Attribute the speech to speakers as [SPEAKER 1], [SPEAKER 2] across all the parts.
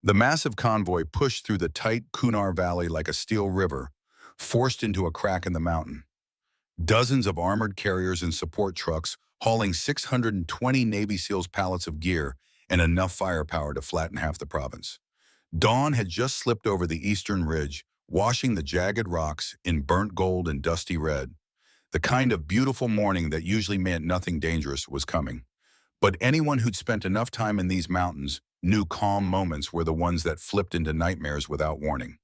[SPEAKER 1] The massive convoy pushed through the tight Kunar Valley like a steel river, forced into a crack in the mountain. Dozens of armored carriers and support trucks hauling 620 Navy SEALs pallets of gear and enough firepower to flatten half the province. Dawn had just slipped over the eastern ridge, washing the jagged rocks in burnt gold and dusty red. The kind of beautiful morning that usually meant nothing dangerous was coming. But anyone who'd spent enough time in these mountains knew calm moments were the ones that flipped into nightmares without warning.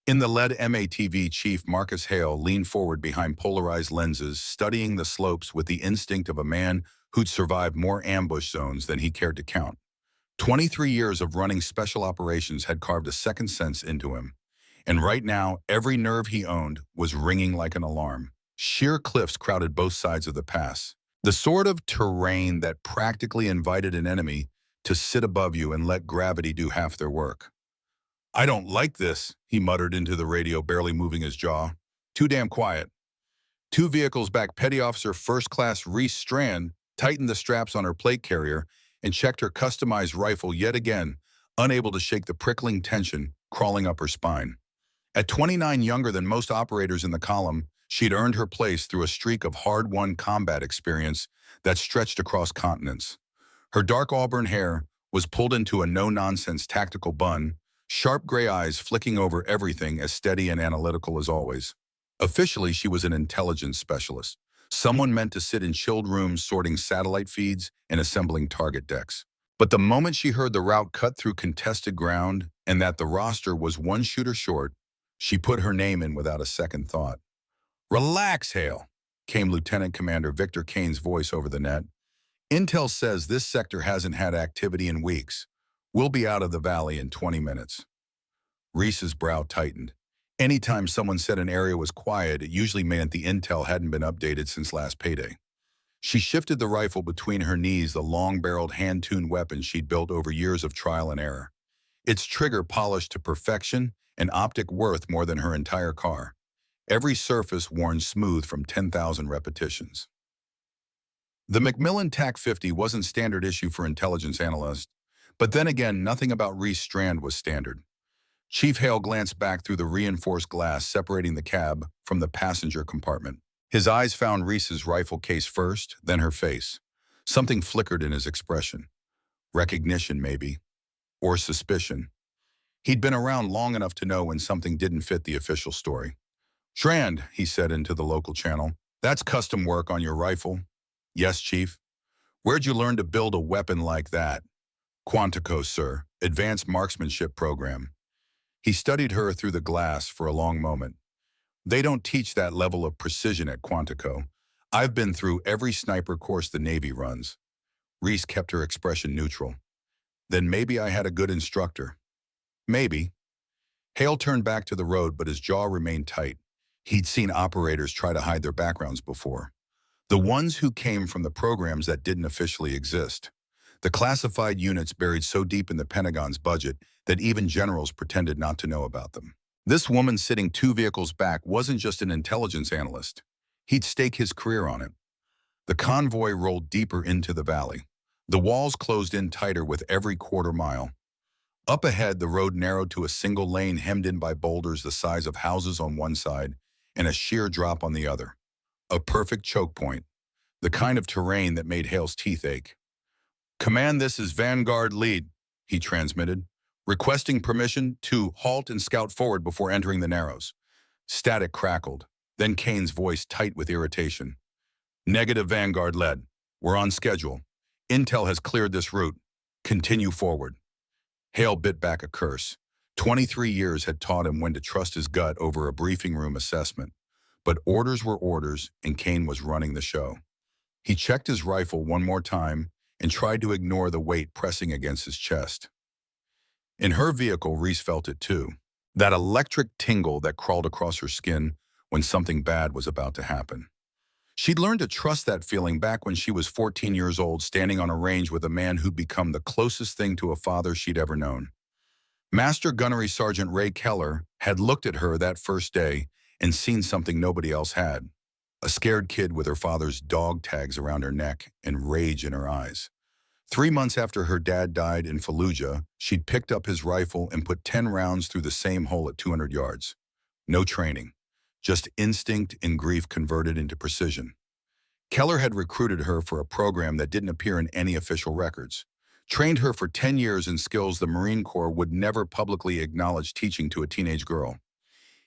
[SPEAKER 1] In the lead MATV, Chief Marcus Hale leaned forward behind polarized lenses, studying the slopes with the instinct of a man who'd survived more ambush zones than he cared to count. 23 years of running special operations had carved a second sense into him, and right now, every nerve he owned was ringing like an alarm. Sheer cliffs crowded both sides of the pass, the sort of terrain that practically invited an enemy to sit above you and let gravity do half their work. "I don't like this," he muttered into the radio, barely moving his jaw. "Too damn quiet." 2 vehicles back, Petty Officer First Class Reese Strand tightened the straps on her plate carrier and checked her customized rifle yet again, unable to shake the prickling tension crawling up her spine. At 29, younger than most operators in the column, she'd earned her place through a streak of hard-won combat experience that stretched across continents. Her dark auburn hair was pulled into a no-nonsense tactical bun, sharp gray eyes flicking over everything as steady and analytical as always. Officially, she was an intelligence specialist, someone meant to sit in chilled rooms sorting satellite feeds and assembling target decks. But the moment she heard the route cut through contested ground and that the roster was one shooter short, she put her name in without a second thought. "Relax, Hale," came Lieutenant Commander Victor Kane's voice over the net. "Intel says this sector hasn't had activity in weeks. We'll be out of the valley in 20 minutes. Reese's brow tightened. Anytime someone said an area was quiet, it usually meant the intel hadn't been updated since last payday. She shifted the rifle between her knees, the long-barreled hand-tuned weapon she'd built over years of trial and error. Its trigger polished to perfection and optic worth more than her entire car. Every surface worn smooth from 10,000 repetitions. The Macmillan TAC-50 wasn't standard issue for intelligence analysts, but then again, nothing about Reese Strand was standard. Chief Hale glanced back through the reinforced glass separating the cab from the passenger compartment. His eyes found Reese's rifle case first, then her face. Something flickered in his expression. Recognition, maybe. Or suspicion. He'd been around long enough to know when something didn't fit the official story. "Strand," he said into the local channel, "that's custom work on your rifle." "Yes, Chief." "Where'd you learn to build a weapon like that?" "Quantico, sir. Advanced Marksmanship Program." He studied her through the glass for a long moment. "They don't teach that level of precision at Quantico. I've been through every sniper course the Navy runs." Reese kept her expression neutral. "Then maybe I had a good instructor." "Maybe." Hale turned back to the road, but his jaw remained tight. He'd seen operators try to hide their backgrounds before. The ones who came from the programs that didn't officially exist. The classified units buried so deep in the Pentagon's budget that even generals pretended not to know about them. This woman sitting 2 vehicles back wasn't just an intelligence analyst. He'd stake his career on it. The convoy rolled deeper into the valley. The walls closed in tighter with every quarter mile. Up ahead, the road narrowed to a single lane hemmed in by boulders the size of houses on one side and a sheer drop on the other. A perfect choke point, the kind of terrain that made Hale's teeth ache. "Command, this is Vanguard Lead," he transmitted, requesting permission to halt and scout forward before entering the narrows. Static crackled, then Kane's voice tight with irritation. "Negative, Vanguard Lead. We're on schedule. Intel has cleared this route. Continue forward." Hale bit back a curse. 23 years had taught him when to trust his gut over a briefing room assessment. But orders were orders, and Kane was running the show. He checked his rifle one more time and tried to ignore the weight pressing against his chest. In her vehicle, Reese felt it too. That electric tingle that crawled across her skin when something bad was about to happen. She'd learned to trust that feeling back when she was 14 years old, standing on a range with a man who'd become the closest thing to a father she'd ever known. Master Gunnery Sergeant Ray Keller had looked at her that first day and seen something nobody else had. A scared kid with her father's dog tags around her neck and rage in her eyes. 3 months after her dad died in Fallujah, she'd picked up his rifle and put 10 rounds through the same hole at 200 yards. No training, just instinct and grief converted into precision. Keller had recruited her for a program that didn't appear in any official records, trained her for 10 years in skills the Marine Corps would never publicly acknowledge teaching to a teenage girl.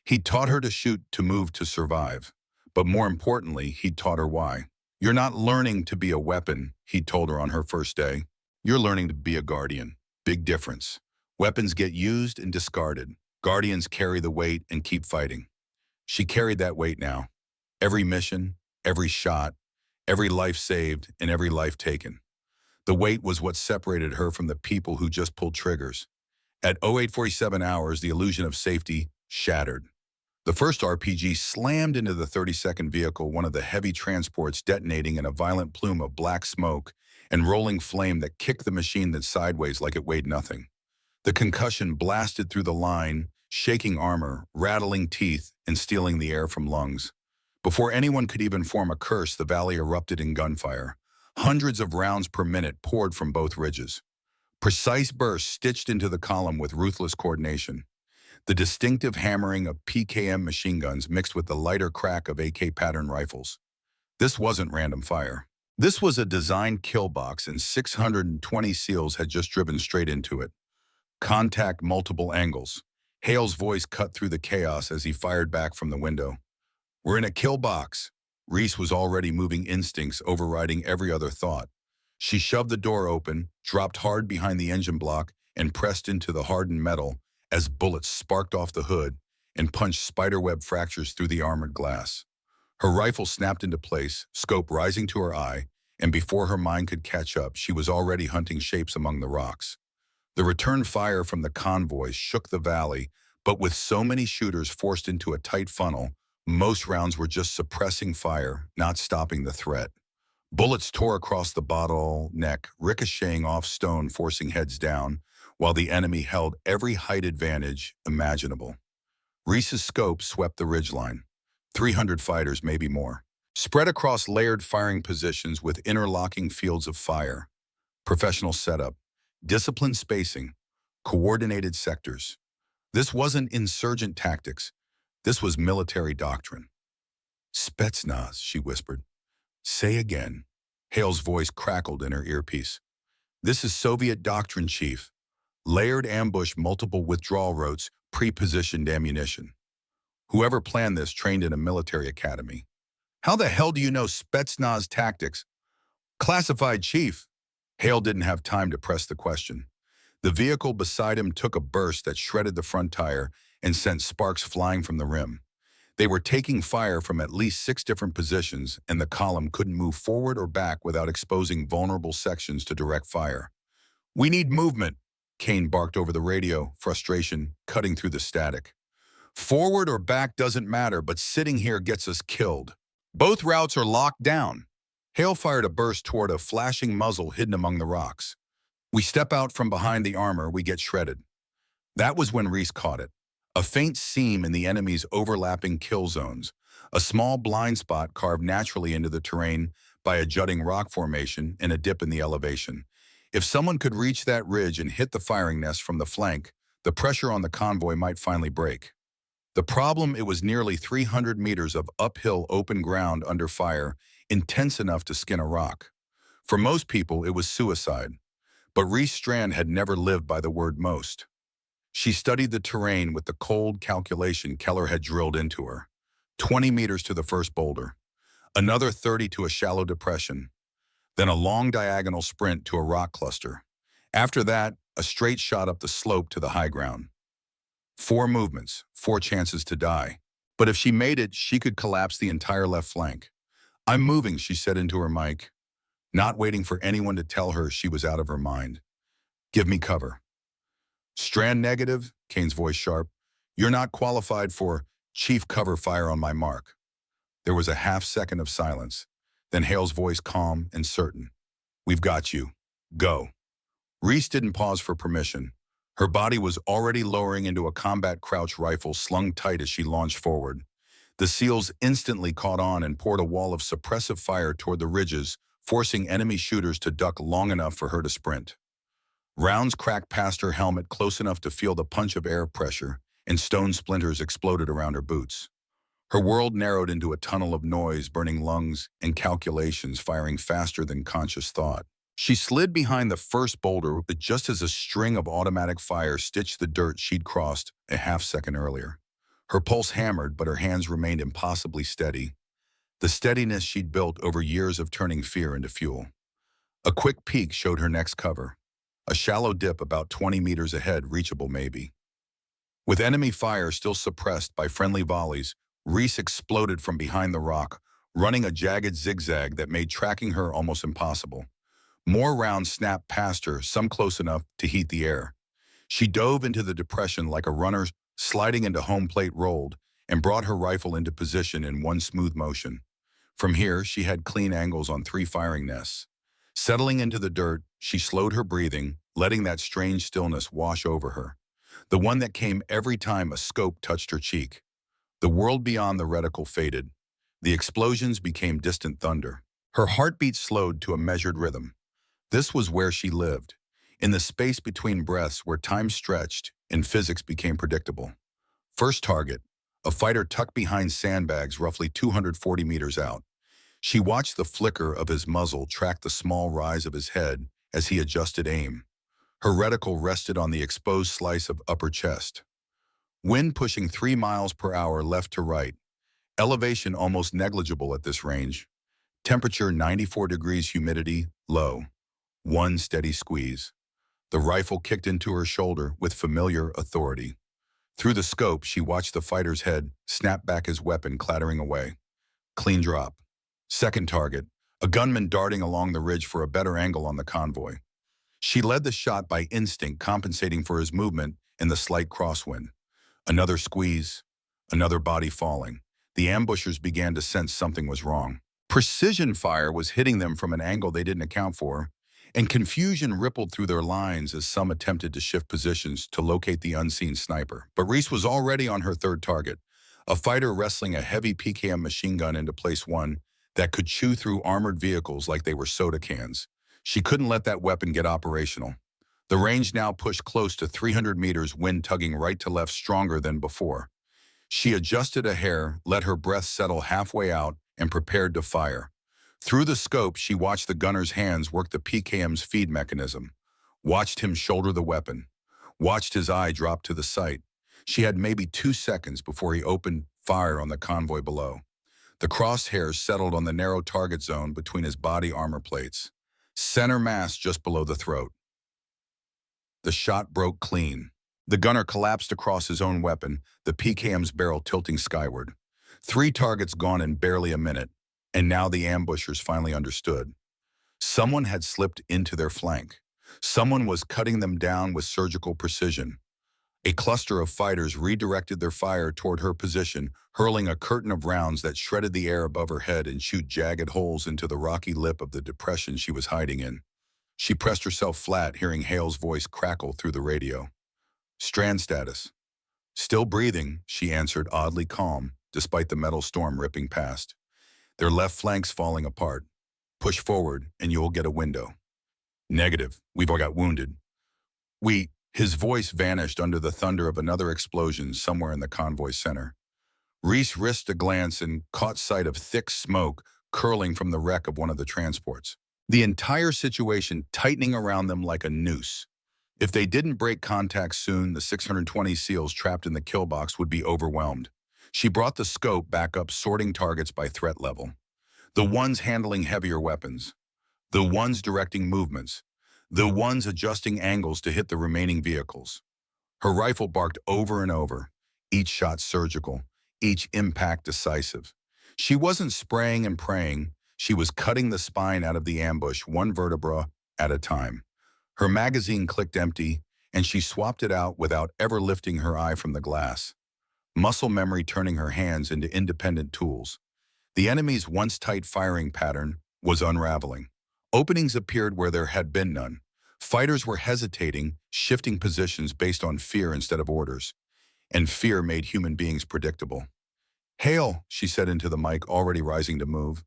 [SPEAKER 1] He taught her to shoot, to move, to survive. But more importantly, he taught her why. You're not learning to be a weapon, he told her on her first day. You're learning to be a guardian. Big difference. Weapons get used and discarded. Guardians carry the weight and keep fighting. She carried that weight now. Every mission, every shot, every life saved, and every life taken. The weight was what separated her from the people who just pulled triggers. At 0847 hours, the illusion of safety shattered. The first RPG slammed into the 32nd vehicle, one of the heavy transports detonating in a violent plume of black smoke and rolling flame that kicked the machine then sideways like it weighed nothing. The concussion blasted through the line, shaking armor, rattling teeth, and stealing the air from lungs. Before anyone could even form a curse, the valley erupted in gunfire. Hundreds of rounds per minute poured from both ridges. Precise bursts stitched into the column with ruthless coordination. The distinctive hammering of PKM machine guns mixed with the lighter crack of AK pattern rifles. This wasn't random fire. This was a designed kill box, and 620 SEALs had just driven straight into it. Contact multiple angles. Hale's voice cut through the chaos as he fired back from the window. We're in a kill box. Reese was already moving instincts, overriding every other thought. She shoved the door open, dropped hard behind the engine block, and pressed into the hardened metal as bullets sparked off the hood and punched spiderweb fractures through the armored glass. Her rifle snapped into place, scope rising to her eye, and before her mind could catch up, she was already hunting shapes among the rocks. The return fire from the convoys shook the valley, but with so many shooters forced into a tight funnel, most rounds were just suppressing fire, not stopping the threat. Bullets tore across the bottleneck, ricocheting off stone, forcing heads down, while the enemy held every height advantage imaginable. Reese's scope swept the ridgeline. 300 fighters, maybe more, spread across layered firing positions with interlocking fields of fire. Professional setup, disciplined spacing, coordinated sectors. This wasn't insurgent tactics. This was military doctrine. Spetsnaz, she whispered. Say again. Hale's voice crackled in her earpiece. This is Soviet doctrine, Chief. Layered ambush, multiple withdrawal routes, pre-positioned ammunition. Whoever planned this trained in a military academy. How the hell do you know Spetsnaz tactics? Classified, Chief. Hale didn't have time to press the question. The vehicle beside him took a burst that shredded the front tire and sent sparks flying from the rim. They were taking fire from at least 6 different positions, and the column couldn't move forward or back without exposing vulnerable sections to direct fire. We need movement, Kane barked over the radio, frustration cutting through the static. Forward or back doesn't matter, but sitting here gets us killed. Both routes are locked down. Hale fired a burst toward a flashing muzzle hidden among the rocks. We step out from behind the armor, we get shredded. That was when Reese caught it. A faint seam in the enemy's overlapping kill zones, a small blind spot carved naturally into the terrain by a jutting rock formation and a dip in the elevation. If someone could reach that ridge and hit the firing nest from the flank, the pressure on the convoy might finally break. The problem, it was nearly 300 meters of uphill open ground under fire, intense enough to skin a rock. For most people, it was suicide. But Reese Strand had never lived by the word most. She studied the terrain with the cold calculation Keller had drilled into her. 20 meters to the first boulder, another 30 to a shallow depression, then a long diagonal sprint to a rock cluster. After that, a straight shot up the slope to the high ground. 4 movements, 4 chances to die. But if she made it, she could collapse the entire left flank. I'm moving, she said into her mic, not waiting for anyone to tell her she was out of her mind. Give me cover. Strand negative, Kane's voice sharp. You're not qualified for chief cover fire on my mark. There was a half-second of silence, then Hale's voice calm and certain. We've got you. Go. Reese didn't pause for permission. Her body was already lowering into a combat crouch, rifle slung tight as she launched forward. The SEALs instantly caught on and poured a wall of suppressive fire toward the ridges, forcing enemy shooters to duck long enough for her to sprint. Rounds cracked past her helmet close enough to feel the punch of air pressure, and stone splinters exploded around her boots. Her world narrowed into a tunnel of noise, burning lungs, and calculations firing faster than conscious thought. She slid behind the first boulder just as a string of automatic fire stitched the dirt she'd crossed a half-second earlier. Her pulse hammered, but her hands remained impossibly steady, the steadiness she'd built over years of turning fear into fuel. A quick peek showed her next cover, a shallow dip about 20 meters ahead, reachable maybe. With enemy fire still suppressed by friendly volleys, Reese exploded from behind the rock, running a jagged zigzag that made tracking her almost impossible. More rounds snapped past her, some close enough to heat the air. She dove into the depression like a runner sliding into home plate rolled, and brought her rifle into position in one smooth motion. From here, she had clean angles on 3 firing nests. Settling into the dirt, she slowed her breathing, letting that strange stillness wash over her, the one that came every time a scope touched her cheek. The world beyond the reticle faded. The explosions became distant thunder. Her heartbeat slowed to a measured rhythm. This was where she lived, in the space between breaths where time stretched and physics became predictable. First target, a fighter tucked behind sandbags roughly 240 meters out. She watched the flicker of his muzzle track the small rise of his head as he adjusted aim. Her reticle rested on the exposed slice of upper chest. Wind pushing 3 miles per hour left to right. Elevation almost negligible at this range. Temperature 94 degrees, humidity low. One steady squeeze. The rifle kicked into her shoulder with familiar authority. Through the scope, she watched the fighter's head snap back, his weapon clattering away. Clean drop. Second target, a gunman darting along the ridge for a better angle on the convoy. She led the shot by instinct, compensating for his movement in the slight crosswind. Another squeeze, another body falling. The ambushers began to sense something was wrong. Precision fire was hitting them from an angle they didn't account for, and confusion rippled through their lines as some attempted to shift positions to locate the unseen sniper. But Reese was already on her third target, a fighter wrestling a heavy PKM machine gun into place one that could chew through armored vehicles like they were soda cans. She couldn't let that weapon get operational. The range now pushed close to 300 meters, wind tugging right to left stronger than before. She adjusted a hair, let her breath settle halfway out, and prepared to fire. Through the scope, she watched the gunner's hands work the PKM's feed mechanism, watched him shoulder the weapon, watched his eye drop to the sight. She had maybe 2 seconds before he opened fire on the convoy below. The crosshairs settled on the narrow target zone between his body armor plates, center mass just below the throat. The shot broke clean. The gunner collapsed across his own weapon, the PKM's barrel tilting skyward. 3 targets gone in barely a minute, and now the ambushers finally understood. Someone had slipped into their flank. Someone was cutting them down with surgical precision. A cluster of fighters redirected their fire toward her position, hurling a curtain of rounds that shredded the air above her head and shoot jagged holes into the rocky lip of the depression she was hiding in. She pressed herself flat, hearing Hale's voice crackle through the radio. "Strand status." "Still breathing," she answered, oddly calm, despite the metal storm ripping past. "Their left flank's falling apart. Push forward, and you'll get a window." "Negative. We've all got wounded." His voice vanished under the thunder of another explosion somewhere in the convoy center. Reese risked a glance and caught sight of thick smoke curling from the wreck of one of the transports, the entire situation tightening around them like a noose. If they didn't break contact soon, the 620 SEALs trapped in the kill box would be overwhelmed. She brought the scope back up, sorting targets by threat level. The ones handling heavier weapons. The ones directing movements. The ones adjusting angles to hit the remaining vehicles. Her rifle barked over and over, each shot surgical, each impact decisive. She wasn't spraying and praying. She was cutting the spine out of the ambush, one vertebra at a time. Her magazine clicked empty, and she swapped it out without ever lifting her eye from the glass. Muscle memory turning her hands into independent tools. The enemy's once tight firing pattern was unraveling. Openings appeared where there had been none. Fighters were hesitating, shifting positions based on fear instead of orders. And fear made human beings predictable. "Hale," she said into the mic, already rising to move.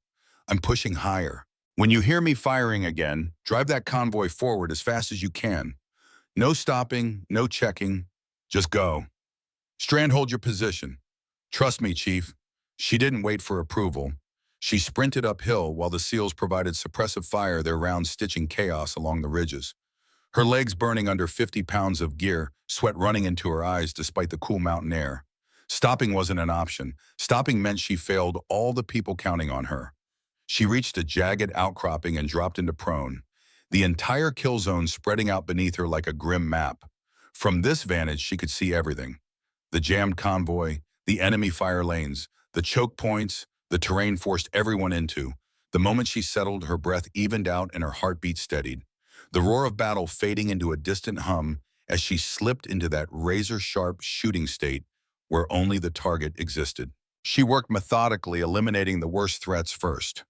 [SPEAKER 1] "I'm pushing higher. When you hear me firing again, drive that convoy forward as fast as you can. No stopping, no checking, just go. Strand, hold your position. Trust me, Chief. She didn't wait for approval. She sprinted uphill while the SEALs provided suppressive fire, their rounds stitching chaos along the ridges. Her legs burning under 50 pounds of gear, sweat running into her eyes despite the cool mountain air. Stopping wasn't an option. Stopping meant she failed all the people counting on her. She reached a jagged outcropping and dropped into prone, the entire kill zone spreading out beneath her like a grim map. From this vantage, she could see everything. The jammed convoy, the enemy fire lanes, the choke points, the terrain forced everyone into. The moment she settled, her breath evened out and her heartbeat steadied. The roar of battle fading into a distant hum as she slipped into that razor-sharp shooting state where only the target existed. She worked methodically, eliminating the worst threats first.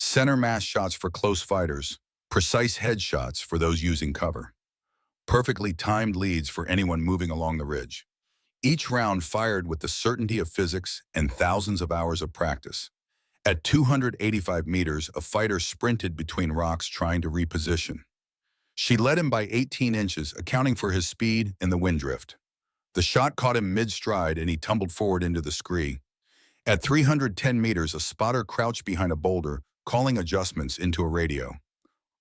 [SPEAKER 1] Center mass shots for close fighters, precise headshots for those using cover. Perfectly timed leads for anyone moving along the ridge. Each round fired with the certainty of physics and thousands of hours of practice. At 285 meters, a fighter sprinted between rocks trying to reposition. She led him by 18 inches, accounting for his speed and the wind drift. The shot caught him mid-stride and he tumbled forward into the scree. At 310 meters, a spotter crouched behind a boulder, calling adjustments into a radio.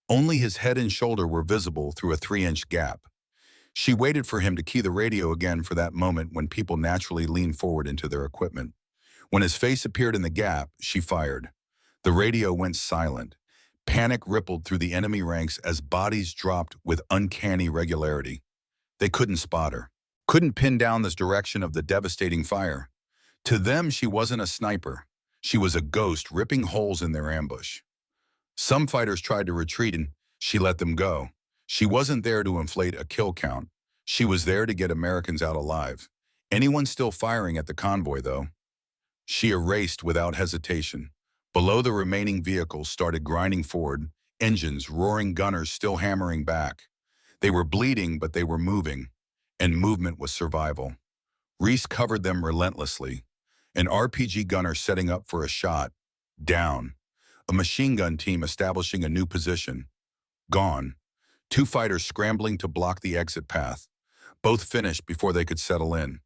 [SPEAKER 1] Only his head and shoulder were visible through a 3-inch gap. She waited for him to key the radio again for that moment when people naturally lean forward into their equipment. When his face appeared in the gap, she fired. The radio went silent. Panic rippled through the enemy ranks as bodies dropped with uncanny regularity. They couldn't spot her, couldn't pin down the direction of the devastating fire. To them, she wasn't a sniper. She was a ghost ripping holes in their ambush. Some fighters tried to retreat and she let them go. She wasn't there to inflate a kill count. She was there to get Americans out alive. Anyone still firing at the convoy, though? She erased without hesitation. Below, the remaining vehicles started grinding forward, engines roaring, gunners still hammering back. They were bleeding, but they were moving, and movement was survival. Reese covered them relentlessly. An RPG gunner setting up for a shot. Down. A machine gun team establishing a new position. Gone. 2 fighters scrambling to block the exit path. Both finished before they could settle in.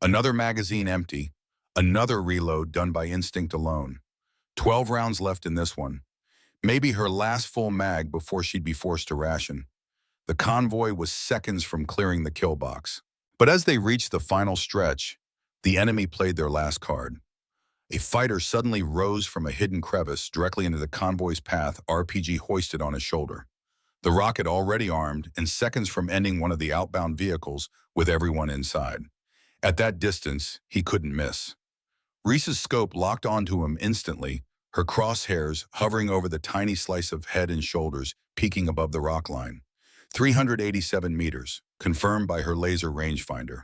[SPEAKER 1] Another magazine empty. Another reload done by instinct alone. 12 rounds left in this one. Maybe her last full mag before she'd be forced to ration. The convoy was seconds from clearing the kill box. But as they reached the final stretch, the enemy played their last card. A fighter suddenly rose from a hidden crevice directly into the convoy's path, RPG hoisted on his shoulder. The rocket already armed and seconds from ending one of the outbound vehicles with everyone inside. At that distance, he couldn't miss. Reese's scope locked onto him instantly, her crosshairs hovering over the tiny slice of head and shoulders peeking above the rock line. 387 meters, confirmed by her laser rangefinder.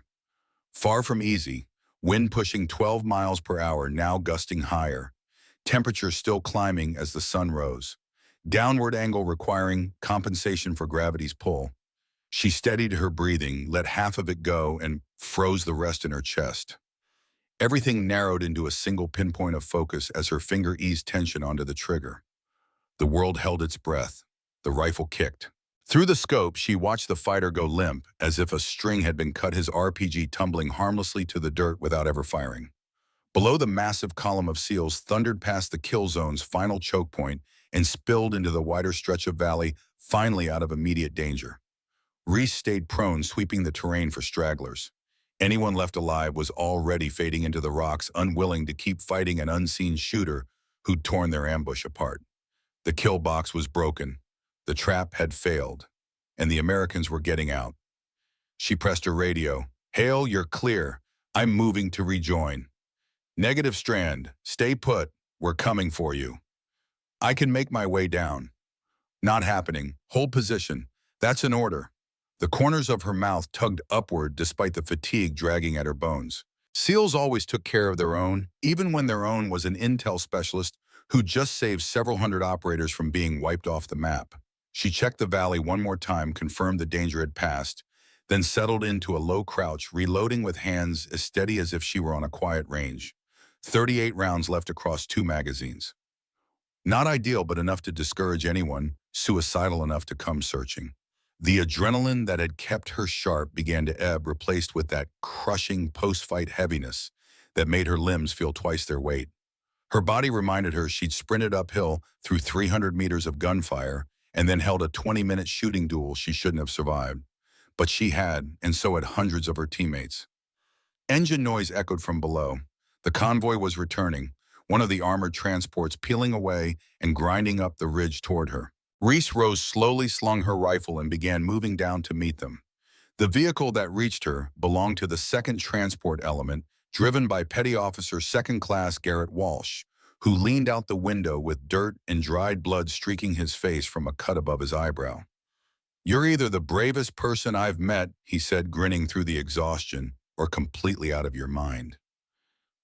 [SPEAKER 1] Far from easy, wind pushing 12 miles per hour, now gusting higher. Temperature still climbing as the sun rose. Downward angle requiring compensation for gravity's pull. She steadied her breathing, let half of it go, and froze the rest in her chest. Everything narrowed into a single pinpoint of focus as her finger eased tension onto the trigger. The world held its breath. The rifle kicked. Through the scope, she watched the fighter go limp, as if a string had been cut, his RPG tumbling harmlessly to the dirt without ever firing. Below, the massive column of SEALs thundered past the kill zone's final choke point and spilled into the wider stretch of valley, finally out of immediate danger. Reese stayed prone, sweeping the terrain for stragglers. Anyone left alive was already fading into the rocks, unwilling to keep fighting an unseen shooter who'd torn their ambush apart. The kill box was broken. The trap had failed, and the Americans were getting out. She pressed her radio. "Hale, you're clear. I'm moving to rejoin." "Negative, Strand. Stay put. We're coming for you." "I can make my way down." "Not happening. Hold position." "That's an order." The corners of her mouth tugged upward despite the fatigue dragging at her bones. SEALs always took care of their own, even when their own was an intel specialist who just saved several hundred operators from being wiped off the map. She checked the valley one more time, confirmed the danger had passed, then settled into a low crouch, reloading with hands as steady as if she were on a quiet range. 38 rounds left across 2 magazines. Not ideal, but enough to discourage anyone suicidal enough to come searching. The adrenaline that had kept her sharp began to ebb, replaced with that crushing post-fight heaviness that made her limbs feel twice their weight. Her body reminded her she'd sprinted uphill through 300 meters of gunfire and then held a 20-minute shooting duel she shouldn't have survived. But she had, and so had hundreds of her teammates. Engine noise echoed from below. The convoy was returning, one of the armored transports peeling away and grinding up the ridge toward her. Reese Rose slowly slung her rifle and began moving down to meet them. The vehicle that reached her belonged to the second transport element, driven by Petty Officer Second Class Garrett Walsh, who leaned out the window with dirt and dried blood streaking his face from a cut above his eyebrow. "You're either the bravest person I've met," he said, grinning through the exhaustion, "or completely out of your mind."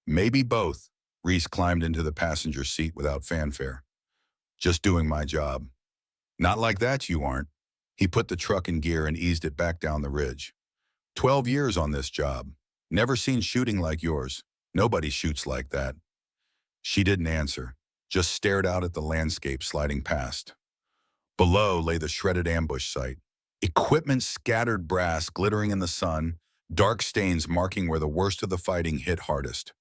[SPEAKER 1] "Maybe both." Reese climbed into the passenger seat without fanfare. "Just doing my job." "Not like that, you aren't." He put the truck in gear and eased it back down the ridge. 12 years on this job. Never seen shooting like yours. Nobody shoots like that." She didn't answer, just stared out at the landscape sliding past. Below lay the shredded ambush site. Equipment scattered brass glittering in the sun, dark stains marking where the worst of the fighting hit hardest.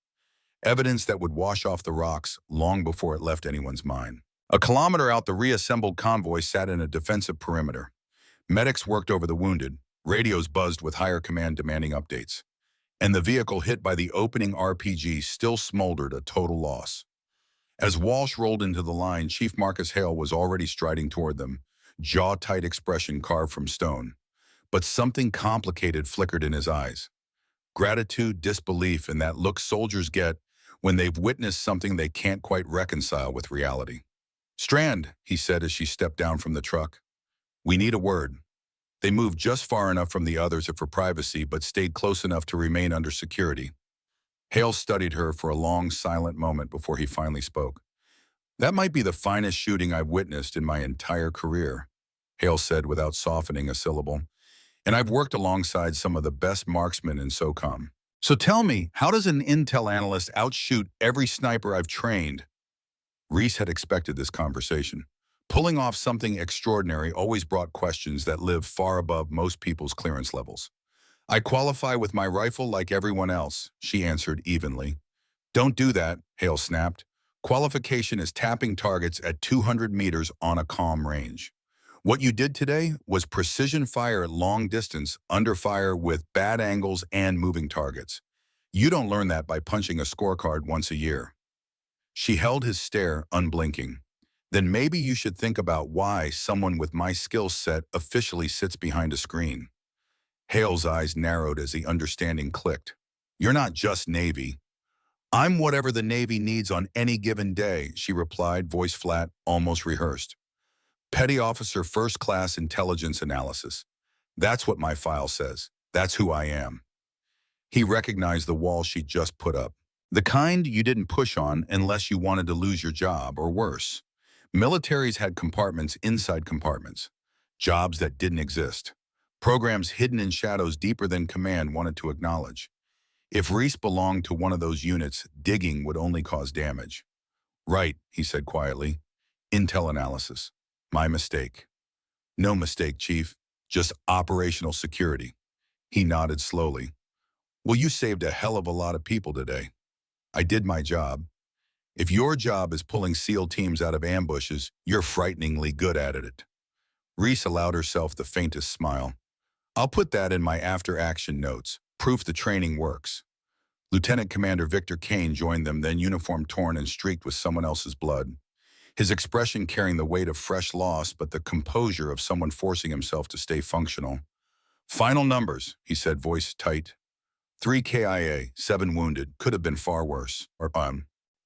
[SPEAKER 1] Evidence that would wash off the rocks long before it left anyone's mind. A kilometer out, the reassembled convoy sat in a defensive perimeter. Medics worked over the wounded, radios buzzed with higher command demanding updates. And the vehicle hit by the opening RPG still smoldered, a total loss. As Walsh rolled into the line, Chief Marcus Hale was already striding toward them, jaw-tight expression carved from stone. But something complicated flickered in his eyes. Gratitude, disbelief, and that look soldiers get when they've witnessed something they can't quite reconcile with reality. "Strand," he said as she stepped down from the truck. "We need a word." They moved just far enough from the others for privacy, but stayed close enough to remain under security. Hale studied her for a long, silent moment before he finally spoke. "That might be the finest shooting I've witnessed in my entire career," Hale said without softening a syllable. "And I've worked alongside some of the best marksmen in SOCOM. So tell me, how does an intel analyst outshoot every sniper I've trained?" Reese had expected this conversation. Pulling off something extraordinary always brought questions that live far above most people's clearance levels. "I qualify with my rifle like everyone else," she answered evenly. "Don't do that," Hale snapped. "Qualification is tapping targets at 200 meters on a calm range. What you did today was precision fire at long distance, under fire with bad angles and moving targets. You don't learn that by punching a scorecard once a year." She held his stare, unblinking. "Then maybe you should think about why someone with my skill set officially sits behind a screen." Hale's eyes narrowed as the understanding clicked. "You're not just Navy." "I'm whatever the Navy needs on any given day," she replied, voice flat, almost rehearsed. "Petty Officer First Class Intelligence Analysis. That's what my file says. That's who I am." He recognized the wall she'd just put up. The kind you didn't push on unless you wanted to lose your job, or worse. Militaries had compartments inside compartments. Jobs that didn't exist. Programs hidden in shadows deeper than command wanted to acknowledge. If Reese belonged to one of those units, digging would only cause damage. "Right," he said quietly. "Intel analysis. My mistake." "No mistake, Chief. Just operational security." He nodded slowly. "Well, you saved a hell of a lot of people today." "I did my job. If your job is pulling SEAL teams out of ambushes, you're frighteningly good at it." Reese allowed herself the faintest smile. "I'll put that in my after-action notes. Proof the training works." Lieutenant Commander Victor Kane joined them, then uniform torn and streaked with someone else's blood. His expression carrying the weight of fresh loss, but the composure of someone forcing himself to stay functional. "Final numbers," he said, voice tight. 3 KIA, 7 wounded. Could have been far worse.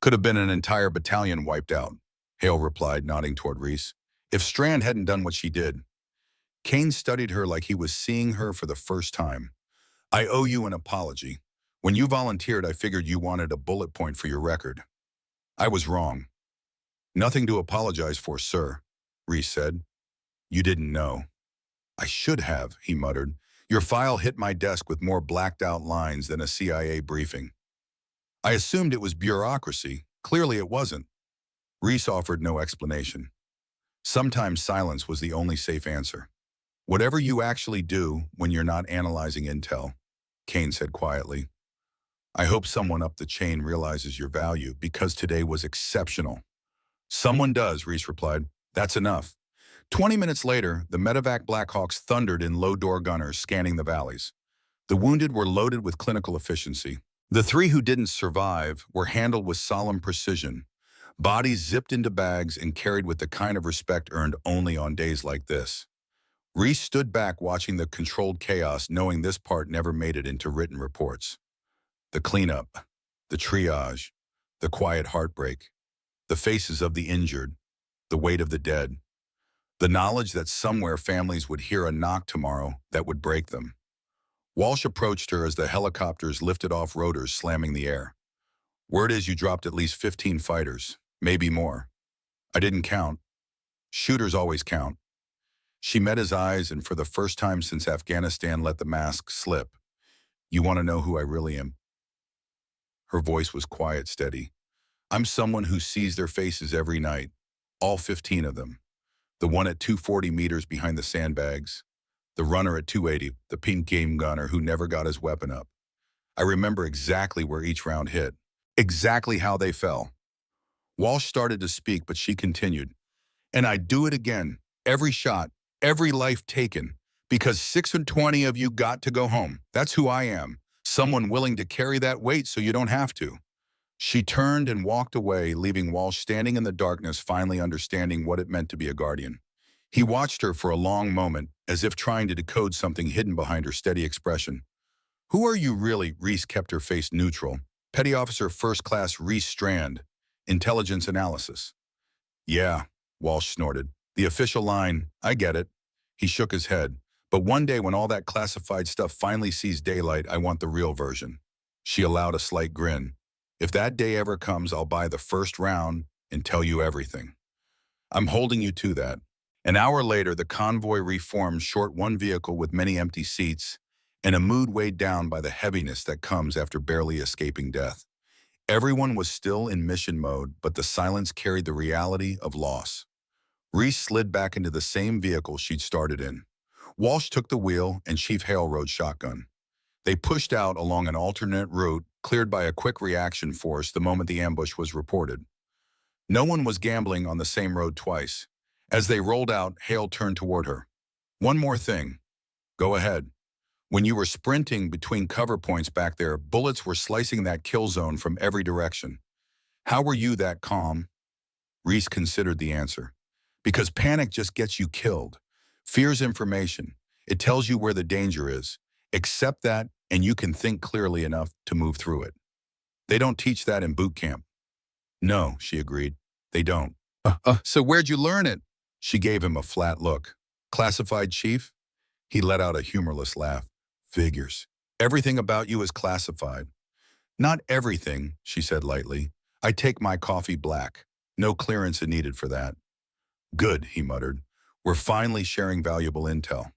[SPEAKER 1] Could have been an entire battalion wiped out," Hale replied, nodding toward Reese. "If Strand hadn't done what she did." Kane studied her like he was seeing her for the first time. "I owe you an apology. When you volunteered, I figured you wanted a bullet point for your record. I was wrong." "Nothing to apologize for, sir," Reese said. "You didn't know." "I should have," he muttered. "Your file hit my desk with more blacked-out lines than a CIA briefing." "I assumed it was bureaucracy. Clearly it wasn't." Reese offered no explanation. Sometimes silence was the only safe answer. Whatever you actually do when you're not analyzing intel, Kane said quietly. I hope someone up the chain realizes your value because today was exceptional. Someone does, Reese replied. That's enough. 20 minutes later, the medevac Blackhawks thundered in low-door gunners scanning the valleys. The wounded were loaded with clinical efficiency. The three who didn't survive were handled with solemn precision, bodies zipped into bags and carried with the kind of respect earned only on days like this. Reese stood back watching the controlled chaos, knowing this part never made it into written reports. The cleanup, the triage, the quiet heartbreak, the faces of the injured, the weight of the dead, the knowledge that somewhere families would hear a knock tomorrow that would break them. Walsh approached her as the helicopters lifted off rotors, slamming the air. Word is you dropped at least 15 fighters, maybe more. I didn't count. Shooters always count. She met his eyes, and for the first time since Afghanistan let the mask slip. You want to know who I really am? Her voice was quiet, steady. I'm someone who sees their faces every night, all 15 of them. The one at 240 meters behind the sandbags, the runner at 280, the pink game gunner who never got his weapon up. I remember exactly where each round hit, exactly how they fell. Walsh started to speak, but she continued. And I'd do it again, every shot, every life taken, because 620 of you got to go home. That's who I am, someone willing to carry that weight so you don't have to. She turned and walked away, leaving Walsh standing in the darkness, finally understanding what it meant to be a guardian. He watched her for a long moment, as if trying to decode something hidden behind her steady expression. Who are you really? Reese kept her face neutral. Petty Officer First Class Reese Strand, Intelligence Analysis. Yeah, Walsh snorted. The official line, I get it. He shook his head. But one day when all that classified stuff finally sees daylight, I want the real version. She allowed a slight grin. If that day ever comes, I'll buy the first round and tell you everything. I'm holding you to that. An hour later, the convoy reformed, short one vehicle with many empty seats, and a mood weighed down by the heaviness that comes after barely escaping death. Everyone was still in mission mode, but the silence carried the reality of loss. Reese slid back into the same vehicle she'd started in. Walsh took the wheel, and Chief Hale rode shotgun. They pushed out along an alternate route, cleared by a quick reaction force the moment the ambush was reported. No one was gambling on the same road twice. As they rolled out, Hale turned toward her. One more thing. Go ahead. When you were sprinting between cover points back there, bullets were slicing that kill zone from every direction. How were you that calm? Reese considered the answer. Because panic just gets you killed. Fear's information. It tells you where the danger is. Accept that, and you can think clearly enough to move through it. They don't teach that in boot camp. No, she agreed. They don't. So where'd you learn it? She gave him a flat look. Classified, Chief? He let out a humorless laugh. Figures. Everything about you is classified. Not everything, she said lightly. I take my coffee black. No clearance needed for that. Good, he muttered. We're finally sharing valuable intel.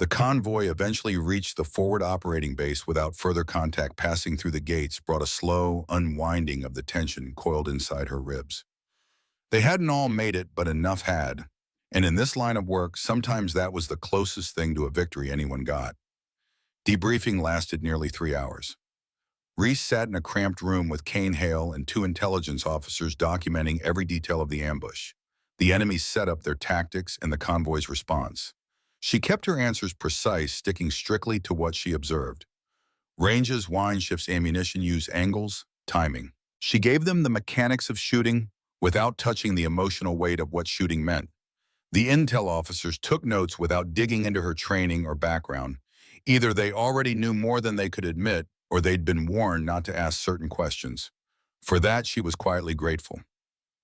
[SPEAKER 1] The convoy eventually reached the forward operating base without further contact. Passing through the gates brought a slow unwinding of the tension coiled inside her ribs. They hadn't all made it, but enough had. And in this line of work, sometimes that was the closest thing to a victory anyone got. Debriefing lasted nearly 3 hours. Reese sat in a cramped room with Kane Hale and 2 intelligence officers documenting every detail of the ambush, the enemy's setup, their tactics, and the convoy's response. She kept her answers precise, sticking strictly to what she observed. Ranges, wind shifts, ammunition use, angles, timing. She gave them the mechanics of shooting without touching the emotional weight of what shooting meant. The intel officers took notes without digging into her training or background. Either they already knew more than they could admit, or they'd been warned not to ask certain questions. For that, she was quietly grateful.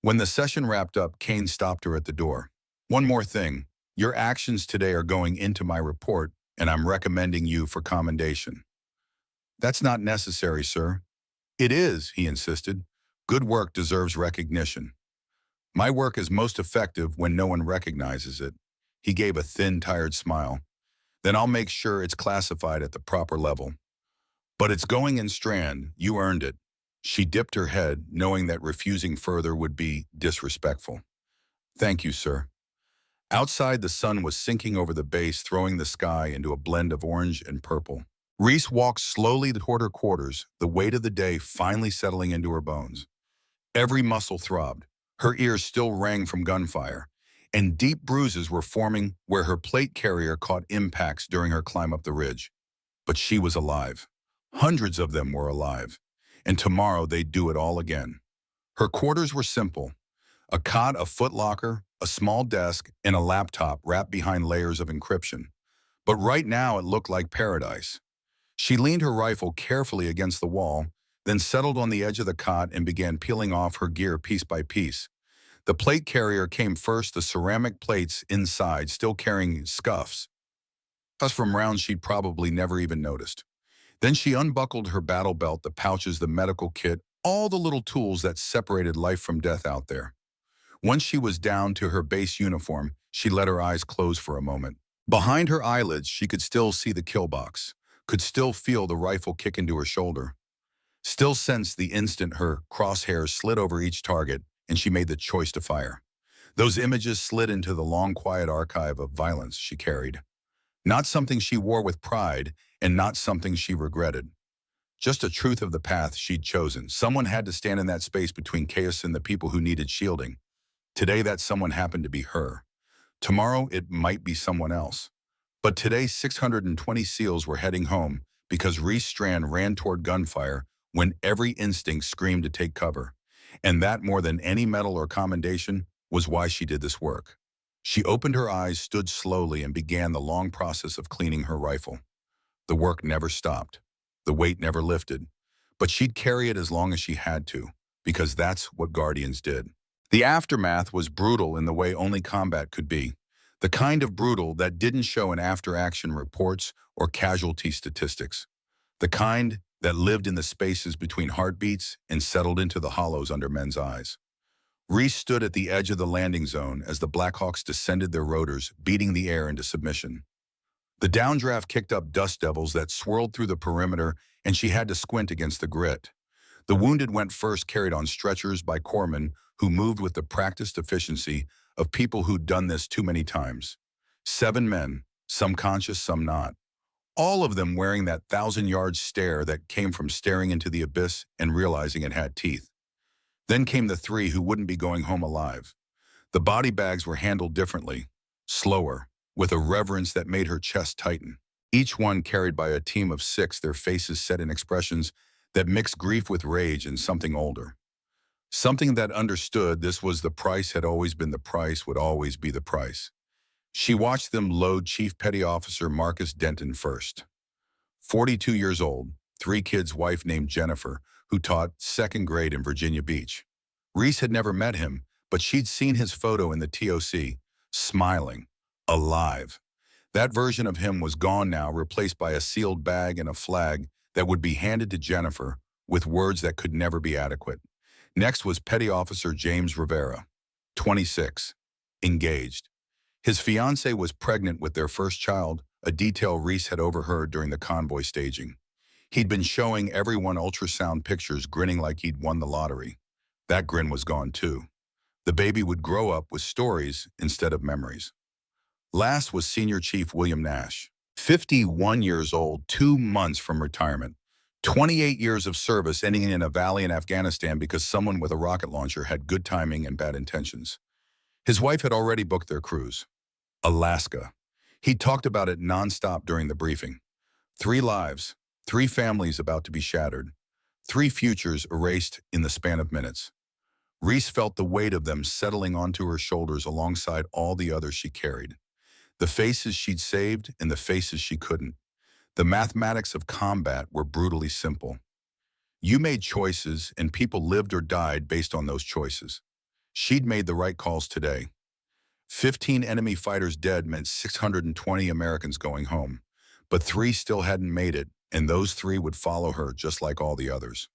[SPEAKER 1] When the session wrapped up, Kane stopped her at the door. One more thing. Your actions today are going into my report, and I'm recommending you for commendation. That's not necessary, sir. It is, he insisted. Good work deserves recognition. My work is most effective when no one recognizes it. He gave a thin, tired smile. Then I'll make sure it's classified at the proper level. But it's going in Strand. You earned it. She dipped her head, knowing that refusing further would be disrespectful. Thank you, sir. Outside, the sun was sinking over the base, throwing the sky into a blend of orange and purple. Reese walked slowly toward her quarters, the weight of the day finally settling into her bones. Every muscle throbbed. Her ears still rang from gunfire, and deep bruises were forming where her plate carrier caught impacts during her climb up the ridge. But she was alive. Hundreds of them were alive, and tomorrow they'd do it all again. Her quarters were simple: a cot, a footlocker, a small desk, and a laptop wrapped behind layers of encryption. But right now it looked like paradise. She leaned her rifle carefully against the wall, then settled on the edge of the cot and began peeling off her gear piece by piece. The plate carrier came first, the ceramic plates inside still carrying scuffs, us from rounds she'd probably never even noticed. Then she unbuckled her battle belt, the pouches, the medical kit, all the little tools that separated life from death out there. Once she was down to her base uniform, she let her eyes close for a moment. Behind her eyelids, she could still see the kill box, could still feel the rifle kick into her shoulder, still sense the instant her crosshairs slid over each target and she made the choice to fire. Those images slid into the long, quiet archive of violence she carried. Not something she wore with pride, and not something she regretted. Just a truth of the path she'd chosen. Someone had to stand in that space between chaos and the people who needed shielding. Today, that someone happened to be her. Tomorrow, it might be someone else. But today, 620 SEALs were heading home because Reese Strand ran toward gunfire when every instinct screamed to take cover. And that, more than any medal or commendation, was why she did this work. She opened her eyes, stood slowly, and began the long process of cleaning her rifle. The work never stopped. The weight never lifted. But she'd carry it as long as she had to, because that's what Guardians did. The aftermath was brutal in the way only combat could be. The kind of brutal that didn't show in after-action reports or casualty statistics. The kind that lived in the spaces between heartbeats and settled into the hollows under men's eyes. Reese stood at the edge of the landing zone as the Blackhawks descended their rotors, beating the air into submission. The downdraft kicked up dust devils that swirled through the perimeter, and she had to squint against the grit. The wounded went first, carried on stretchers by corpsmen who moved with the practiced efficiency of people who'd done this too many times. 7 men, some conscious, some not. All of them wearing that 1,000-yard stare that came from staring into the abyss and realizing it had teeth. Then came the 3 who wouldn't be going home alive. The body bags were handled differently, slower, with a reverence that made her chest tighten. Each one carried by a team of 6, their faces set in expressions that mixed grief with rage and something older. Something that understood this was the price, had always been the price, would always be the price. She watched them load Chief Petty Officer Marcus Denton first. 42 years old, 3 kids, wife named Jennifer, who taught 2nd grade in Virginia Beach. Reese had never met him, but she'd seen his photo in the TOC, smiling, alive. That version of him was gone now, replaced by a sealed bag and a flag that would be handed to Jennifer with words that could never be adequate. Next was Petty Officer James Rivera, 26, engaged. His fiancée was pregnant with their first child, a detail Reese had overheard during the convoy staging. He'd been showing everyone ultrasound pictures, grinning like he'd won the lottery. That grin was gone too. The baby would grow up with stories instead of memories. Last was Senior Chief William Nash, 51 years old, 2 months from retirement. 28 years of service ending in a valley in Afghanistan because someone with a rocket launcher had good timing and bad intentions. His wife had already booked their cruise. Alaska. He talked about it nonstop during the briefing. 3 lives, 3 families about to be shattered, 3 futures erased in the span of minutes. Reese felt the weight of them settling onto her shoulders alongside all the others she carried. The faces she'd saved and the faces she couldn't. The mathematics of combat were brutally simple. You made choices, and people lived or died based on those choices. She'd made the right calls today. 15 enemy fighters dead meant 620 Americans going home, but 3 still hadn't made it, and those 3 would follow her just like all the others.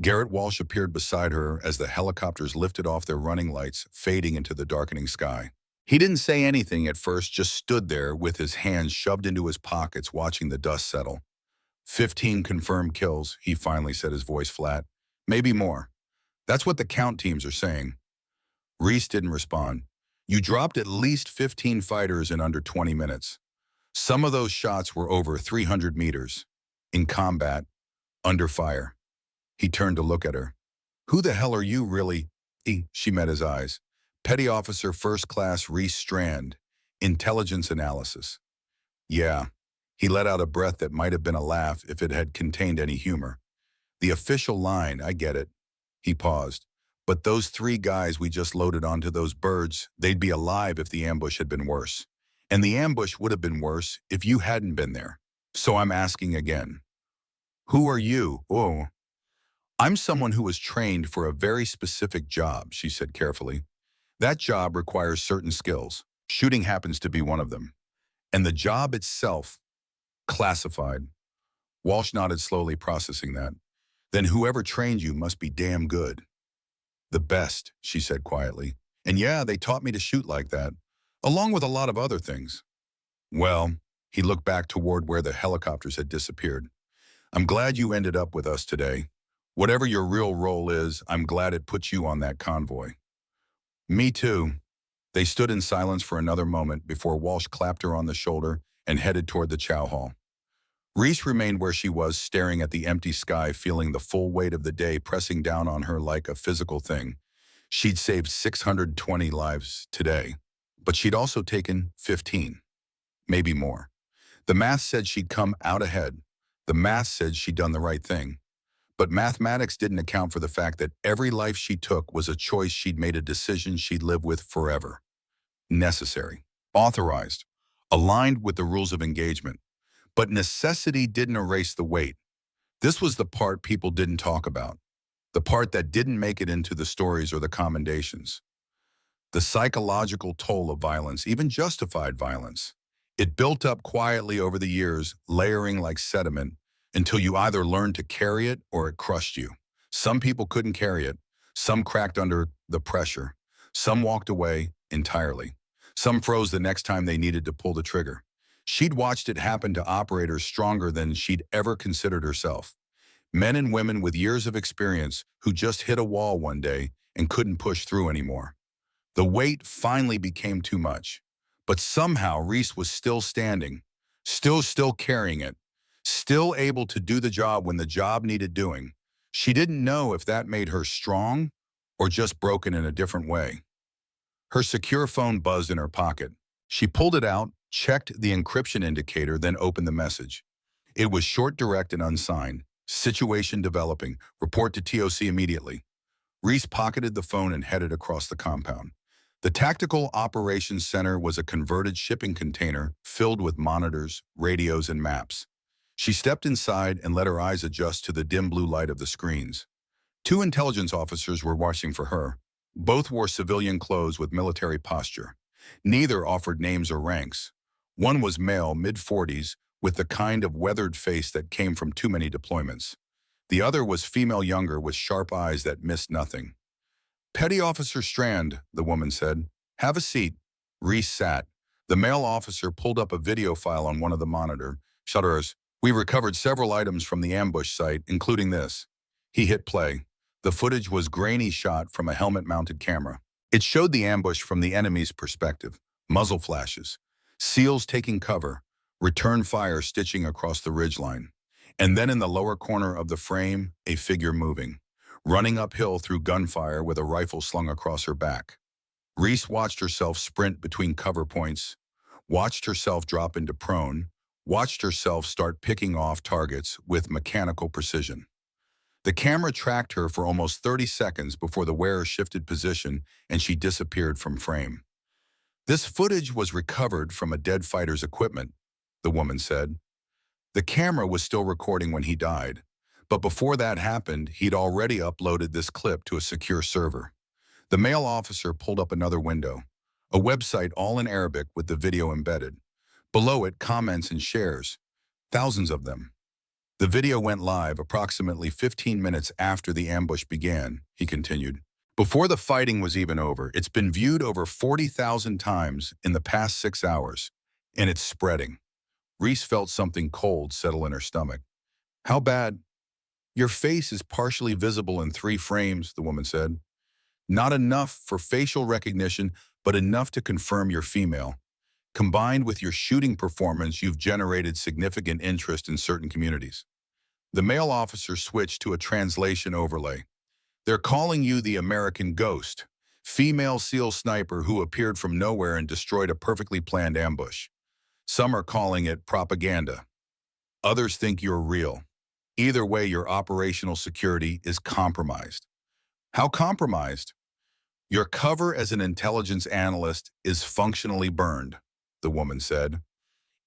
[SPEAKER 1] Garrett Walsh appeared beside her as the helicopters lifted off their running lights, fading into the darkening sky. He didn't say anything at first, just stood there with his hands shoved into his pockets, watching the dust settle. 15 confirmed kills, he finally said, his voice flat. Maybe more. That's what the count teams are saying. Reese didn't respond. You dropped at least 15 fighters in under 20 minutes. Some of those shots were over 300 meters. In combat, under fire. He turned to look at her. Who the hell are you really? She met his eyes. Petty Officer First Class Reese Strand. Intelligence analysis. Yeah. He let out a breath that might have been a laugh if it had contained any humor. The official line, I get it. He paused. But those three guys we just loaded onto those birds, they'd be alive if the ambush had been worse. And the ambush would have been worse if you hadn't been there. So I'm asking again. Who are you? Oh, I'm someone who was trained for a very specific job, she said carefully. That job requires certain skills. Shooting happens to be one of them. And the job itself, classified. Walsh nodded slowly, processing that. Then whoever trained you must be damn good. The best, she said quietly. And yeah, they taught me to shoot like that, along with a lot of other things. Well, he looked back toward where the helicopters had disappeared. I'm glad you ended up with us today. Whatever your real role is, I'm glad it put you on that convoy. Me too. They stood in silence for another moment before Walsh clapped her on the shoulder and headed toward the chow hall. Reese remained where she was, staring at the empty sky, feeling the full weight of the day pressing down on her like a physical thing. She'd saved 620 lives today, but she'd also taken 15, maybe more. The math said she'd come out ahead. The math said she'd done the right thing. But mathematics didn't account for the fact that every life she took was a choice she'd made, a decision she'd live with forever. Necessary, authorized, aligned with the rules of engagement. But necessity didn't erase the weight. This was the part people didn't talk about, the part that didn't make it into the stories or the commendations. The psychological toll of violence, even justified violence. It built up quietly over the years, layering like sediment, until you either learned to carry it or it crushed you. Some people couldn't carry it. Some cracked under the pressure. Some walked away entirely. Some froze the next time they needed to pull the trigger. She'd watched it happen to operators stronger than she'd ever considered herself. Men and women with years of experience who just hit a wall one day and couldn't push through anymore. The weight finally became too much. But somehow Reese was still standing, still carrying it, still able to do the job when the job needed doing. She didn't know if that made her strong or just broken in a different way. Her secure phone buzzed in her pocket. She pulled it out, checked the encryption indicator, then opened the message. It was short, direct, and unsigned. Situation developing. Report to TOC immediately. Reese pocketed the phone and headed across the compound. The Tactical Operations Center was a converted shipping container filled with monitors, radios, and maps. She stepped inside and let her eyes adjust to the dim blue light of the screens. Two intelligence officers were watching for her. Both wore civilian clothes with military posture. Neither offered names or ranks. One was male, mid-40s, with the kind of weathered face that came from too many deployments. The other was female, younger, with sharp eyes that missed nothing. Petty Officer Strand, the woman said. Have a seat. Reese sat. The male officer pulled up a video file on one of the monitor shutters. We recovered several items from the ambush site, including this. He hit play. The footage was grainy, shot from a helmet-mounted camera. It showed the ambush from the enemy's perspective. Muzzle flashes. SEALs taking cover. Return fire stitching across the ridgeline. And then in the lower corner of the frame, a figure moving, running uphill through gunfire with a rifle slung across her back. Reese watched herself sprint between cover points, watched herself drop into prone, watched herself start picking off targets with mechanical precision. The camera tracked her for almost 30 seconds before the wearer shifted position and she disappeared from frame. This footage was recovered from a dead fighter's equipment, the woman said. The camera was still recording when he died, but before that happened, he'd already uploaded this clip to a secure server. The male officer pulled up another window, a website all in Arabic with the video embedded. Below it, comments and shares, thousands of them. The video went live approximately 15 minutes after the ambush began, he continued. Before the fighting was even over, it's been viewed over 40,000 times in the past 6 hours, and it's spreading. Reese felt something cold settle in her stomach. How bad? Your face is partially visible in 3 frames, the woman said. Not enough for facial recognition, but enough to confirm you're female. Combined with your shooting performance, you've generated significant interest in certain communities. The male officer switched to a translation overlay. They're calling you the American Ghost, female SEAL sniper who appeared from nowhere and destroyed a perfectly planned ambush. Some are calling it propaganda. Others think you're real. Either way, your operational security is compromised. How compromised? Your cover as an intelligence analyst is functionally burned, the woman said.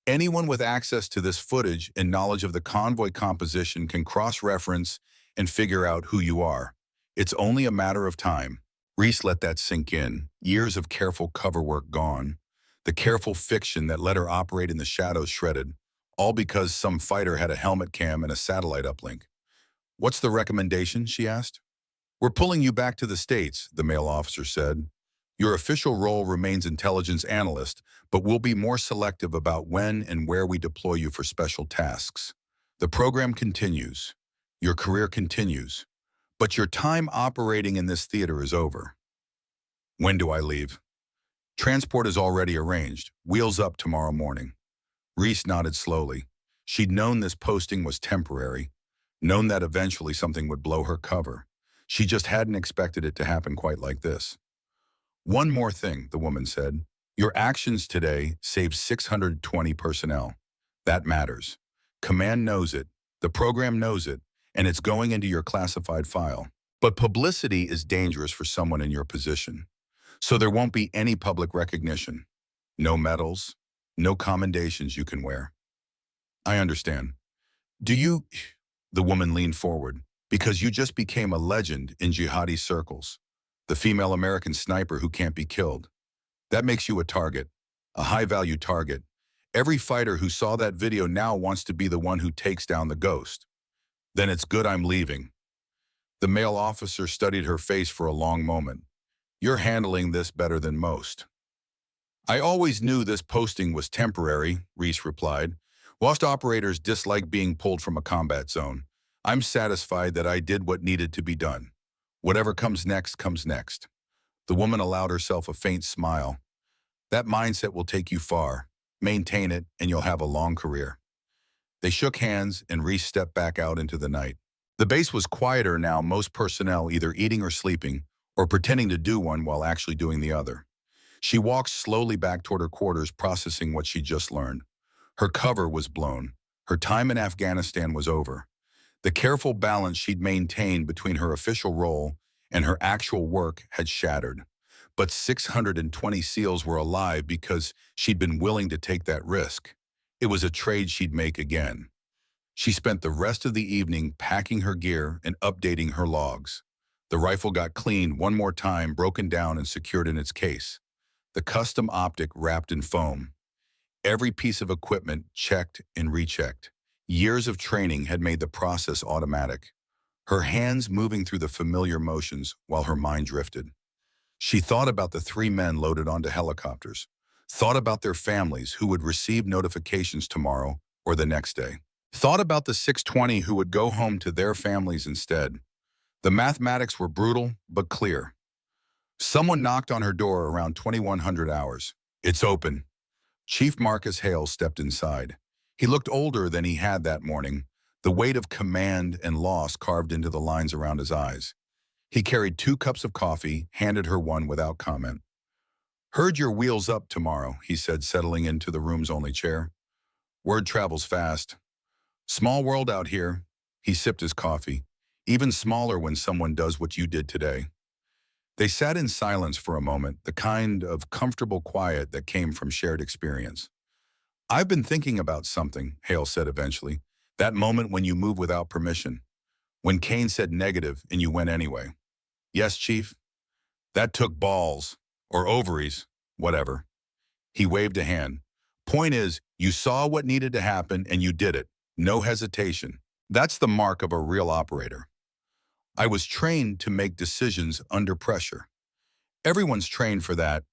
[SPEAKER 1] Anyone with access to this footage and knowledge of the convoy composition can cross-reference and figure out who you are. It's only a matter of time. Reese let that sink in. Years of careful cover work gone. The careful fiction that let her operate in the shadows shredded, all because some fighter had a helmet cam and a satellite uplink. What's the recommendation, she asked. We're pulling you back to the States, the male officer said. Your official role remains intelligence analyst, but we'll be more selective about when and where we deploy you for special tasks. The program continues. Your career continues. But your time operating in this theater is over. When do I leave? Transport is already arranged. Wheels up tomorrow morning. Reese nodded slowly. She'd known this posting was temporary, known that eventually something would blow her cover. She just hadn't expected it to happen quite like this. One more thing, the woman said. Your actions today saved 620 personnel. That matters. Command knows it, the program knows it, and it's going into your classified file. But publicity is dangerous for someone in your position. So there won't be any public recognition. No medals, no commendations you can wear. I understand. Do you... The woman leaned forward. Because you just became a legend in jihadi circles. The female American sniper who can't be killed. That makes you a target, a high-value target. Every fighter who saw that video now wants to be the one who takes down the ghost. Then it's good I'm leaving. The male officer studied her face for a long moment. You're handling this better than most. I always knew this posting was temporary, Reese replied. Whilst operators dislike being pulled from a combat zone, I'm satisfied that I did what needed to be done. Whatever comes next, comes next. The woman allowed herself a faint smile. That mindset will take you far. Maintain it, and you'll have a long career. They shook hands, and Reese stepped back out into the night. The base was quieter now, most personnel either eating or sleeping, or pretending to do one while actually doing the other. She walked slowly back toward her quarters, processing what she'd just learned. Her cover was blown. Her time in Afghanistan was over. The careful balance she'd maintained between her official role and her actual work had shattered. But 620 SEALs were alive because she'd been willing to take that risk. It was a trade she'd make again. She spent the rest of the evening packing her gear and updating her logs. The rifle got cleaned one more time, broken down and secured in its case. The custom optic wrapped in foam. Every piece of equipment checked and rechecked. Years of training had made the process automatic, her hands moving through the familiar motions while her mind drifted. She thought about the 3 men loaded onto helicopters, thought about their families who would receive notifications tomorrow or the next day, thought about the 620 who would go home to their families instead. The mathematics were brutal but clear. Someone knocked on her door around 2100 hours. It's open. Chief Marcus Hale stepped inside. He looked older than he had that morning, the weight of command and loss carved into the lines around his eyes. He carried 2 cups of coffee, handed her one without comment. Heard your wheels up tomorrow, he said, settling into the room's only chair. Word travels fast. Small world out here. He sipped his coffee. Even smaller when someone does what you did today. They sat in silence for a moment, the kind of comfortable quiet that came from shared experience. I've been thinking about something, Hale said eventually. That moment when you move without permission. When Kane said negative and you went anyway. Yes, Chief? That took balls. Or ovaries. Whatever. He waved a hand. Point is, you saw what needed to happen and you did it. No hesitation. That's the mark of a real operator. I was trained to make decisions under pressure. Everyone's trained for that.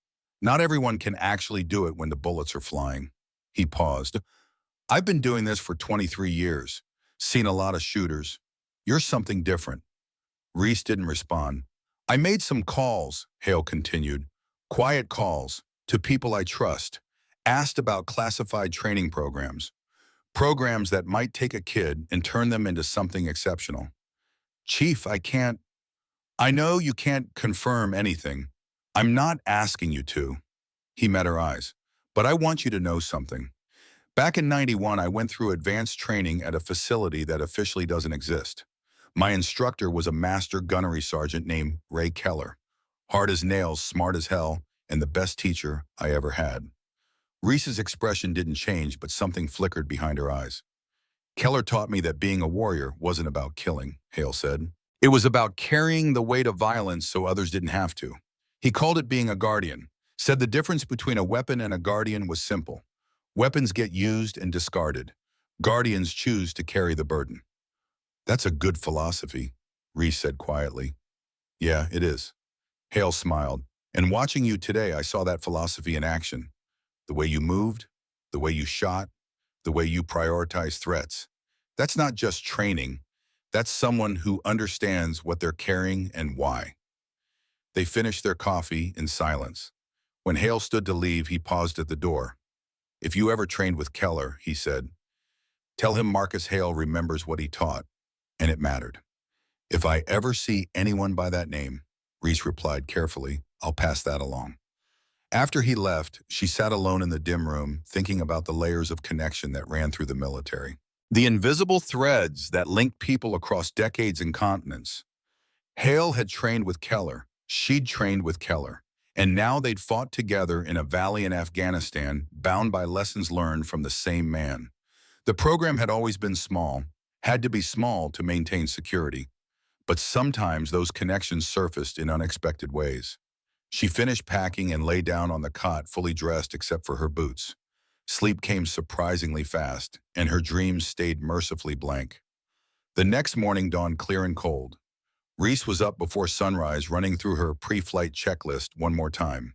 [SPEAKER 1] Not everyone can actually do it when the bullets are flying. He paused. I've been doing this for 23 years, seen a lot of shooters, You're something different. Reese didn't respond. I made some calls, Hale continued. Quiet calls, to people I trust. Asked about classified training programs. Programs that might take a kid and turn them into something exceptional. Chief, I know you can't confirm anything. I'm not asking you to. He met her eyes. But I want you to know something. Back in '91, I went through advanced training at a facility that officially doesn't exist. My instructor was a master gunnery sergeant named Ray Keller. Hard as nails, smart as hell, and the best teacher I ever had. Reese's expression didn't change, but something flickered behind her eyes. Keller taught me that being a warrior wasn't about killing, Hale said. It was about carrying the weight of violence so others didn't have to. He called it being a guardian, said the difference between a weapon and a guardian was simple. Weapons get used and discarded. Guardians choose to carry the burden. That's a good philosophy, Reese said quietly. Yeah, it is. Hale smiled. And watching you today, I saw that philosophy in action. The way you moved, the way you shot, the way you prioritize threats. That's not just training. That's someone who understands what they're carrying and why. They finished their coffee in silence. When Hale stood to leave, he paused at the door. If you ever trained with Keller, he said, tell him Marcus Hale remembers what he taught, and it mattered. If I ever see anyone by that name, Reese replied carefully, I'll pass that along. After he left, she sat alone in the dim room, thinking about the layers of connection that ran through the military. The invisible threads that linked people across decades and continents. Hale had trained with Keller, she'd trained with Keller, and now they'd fought together in a valley in Afghanistan, bound by lessons learned from the same man. The program had always been small, had to be small to maintain security, but sometimes those connections surfaced in unexpected ways. She finished packing and lay down on the cot, fully dressed except for her boots. Sleep came surprisingly fast, and her dreams stayed mercifully blank. The next morning dawned clear and cold. Reese was up before sunrise, running through her pre-flight checklist one more time.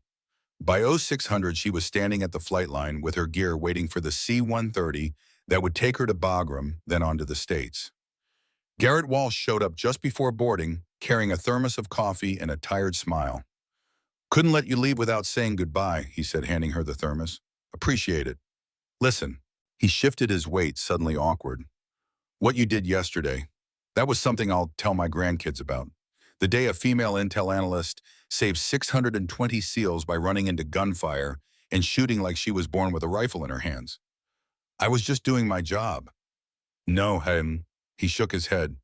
[SPEAKER 1] By 0600, she was standing at the flight line with her gear waiting for the C-130 that would take her to Bagram, then on to the States. Garrett Walsh showed up just before boarding, carrying a thermos of coffee and a tired smile. Couldn't let you leave without saying goodbye, he said, handing her the thermos. Appreciate it. Listen, he shifted his weight, suddenly awkward. What you did yesterday, that was something I'll tell my grandkids about. The day a female intel analyst saved 620 SEALs by running into gunfire and shooting like she was born with a rifle in her hands. I was just doing my job. No, he shook his head.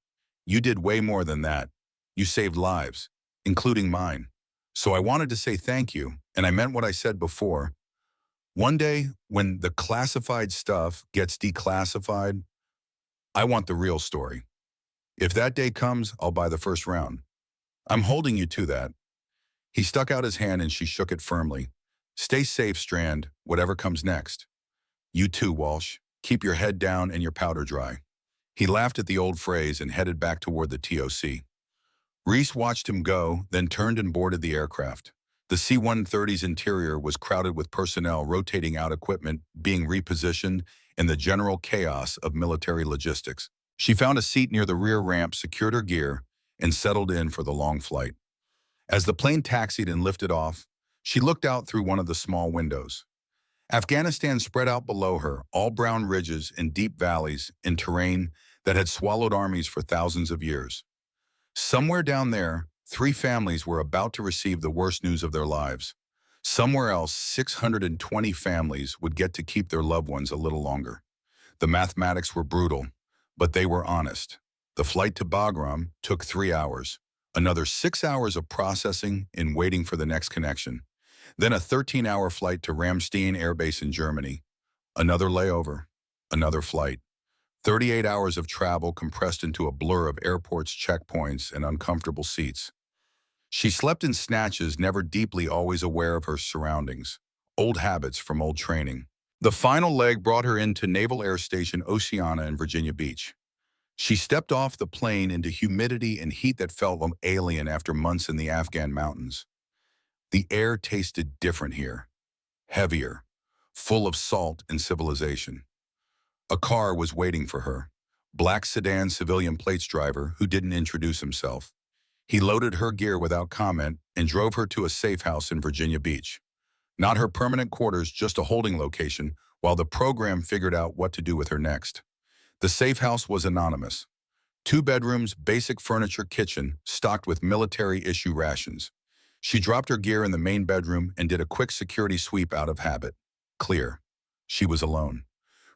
[SPEAKER 1] You did way more than that. You saved lives, including mine. So I wanted to say thank you, and I meant what I said before. One day, when the classified stuff gets declassified, I want the real story. If that day comes, I'll buy the first round. I'm holding you to that. He stuck out his hand and she shook it firmly. Stay safe, Strand, whatever comes next. You too, Walsh. Keep your head down and your powder dry. He laughed at the old phrase and headed back toward the TOC. Reese watched him go, then turned and boarded the aircraft. The C-130's interior was crowded with personnel rotating out equipment, being repositioned, in the general chaos of military logistics. She found a seat near the rear ramp, secured her gear, and settled in for the long flight. As the plane taxied and lifted off, she looked out through one of the small windows. Afghanistan spread out below her, all brown ridges and deep valleys in terrain that had swallowed armies for thousands of years. Somewhere down there, 3 families were about to receive the worst news of their lives. Somewhere else, 620 families would get to keep their loved ones a little longer. The mathematics were brutal, but they were honest. The flight to Bagram took 3 hours, another 6 hours of processing and waiting for the next connection. Then a 13-hour flight to Ramstein Air Base in Germany. Another layover, another flight. 38 hours of travel compressed into a blur of airports, checkpoints, and uncomfortable seats. She slept in snatches, never deeply, always aware of her surroundings. Old habits from old training. The final leg brought her into Naval Air Station Oceana in Virginia Beach. She stepped off the plane into humidity and heat that felt alien after months in the Afghan mountains. The air tasted different here, heavier, full of salt and civilization. A car was waiting for her, black sedan civilian plates driver who didn't introduce himself. He loaded her gear without comment and drove her to a safe house in Virginia Beach. Not her permanent quarters, just a holding location, while the program figured out what to do with her next. The safe house was anonymous. 2 bedrooms, basic furniture, kitchen, stocked with military-issue rations. She dropped her gear in the main bedroom and did a quick security sweep out of habit. Clear. She was alone.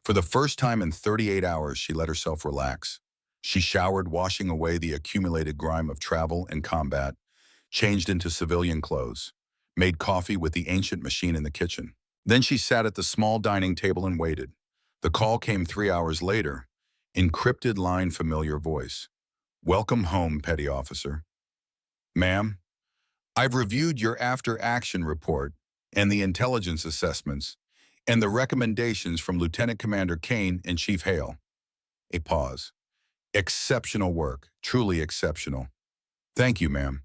[SPEAKER 1] For the first time in 38 hours, she let herself relax. She showered, washing away the accumulated grime of travel and combat, changed into civilian clothes, made coffee with the ancient machine in the kitchen. Then she sat at the small dining table and waited. The call came 3 hours later. Encrypted line, familiar voice. "Welcome home, petty officer." "Ma'am, I've reviewed your after-action report and the intelligence assessments and the recommendations from Lieutenant Commander Kane and Chief Hale." A pause. "Exceptional work, truly exceptional." "Thank you, ma'am.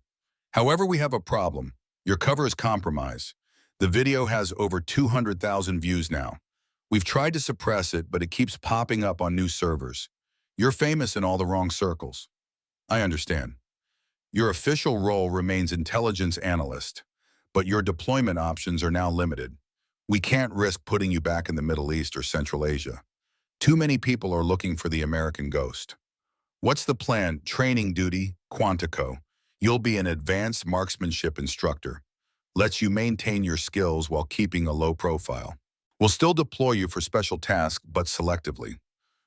[SPEAKER 1] However, we have a problem. Your cover is compromised. The video has over 200,000 views now. We've tried to suppress it, but it keeps popping up on new servers. You're famous in all the wrong circles." "I understand. Your official role remains intelligence analyst, but your deployment options are now limited. We can't risk putting you back in the Middle East or Central Asia. Too many people are looking for the American ghost." "What's the plan?" "Training duty, Quantico. You'll be an advanced marksmanship instructor. Lets you maintain your skills while keeping a low profile. We'll still deploy you for special tasks, but selectively.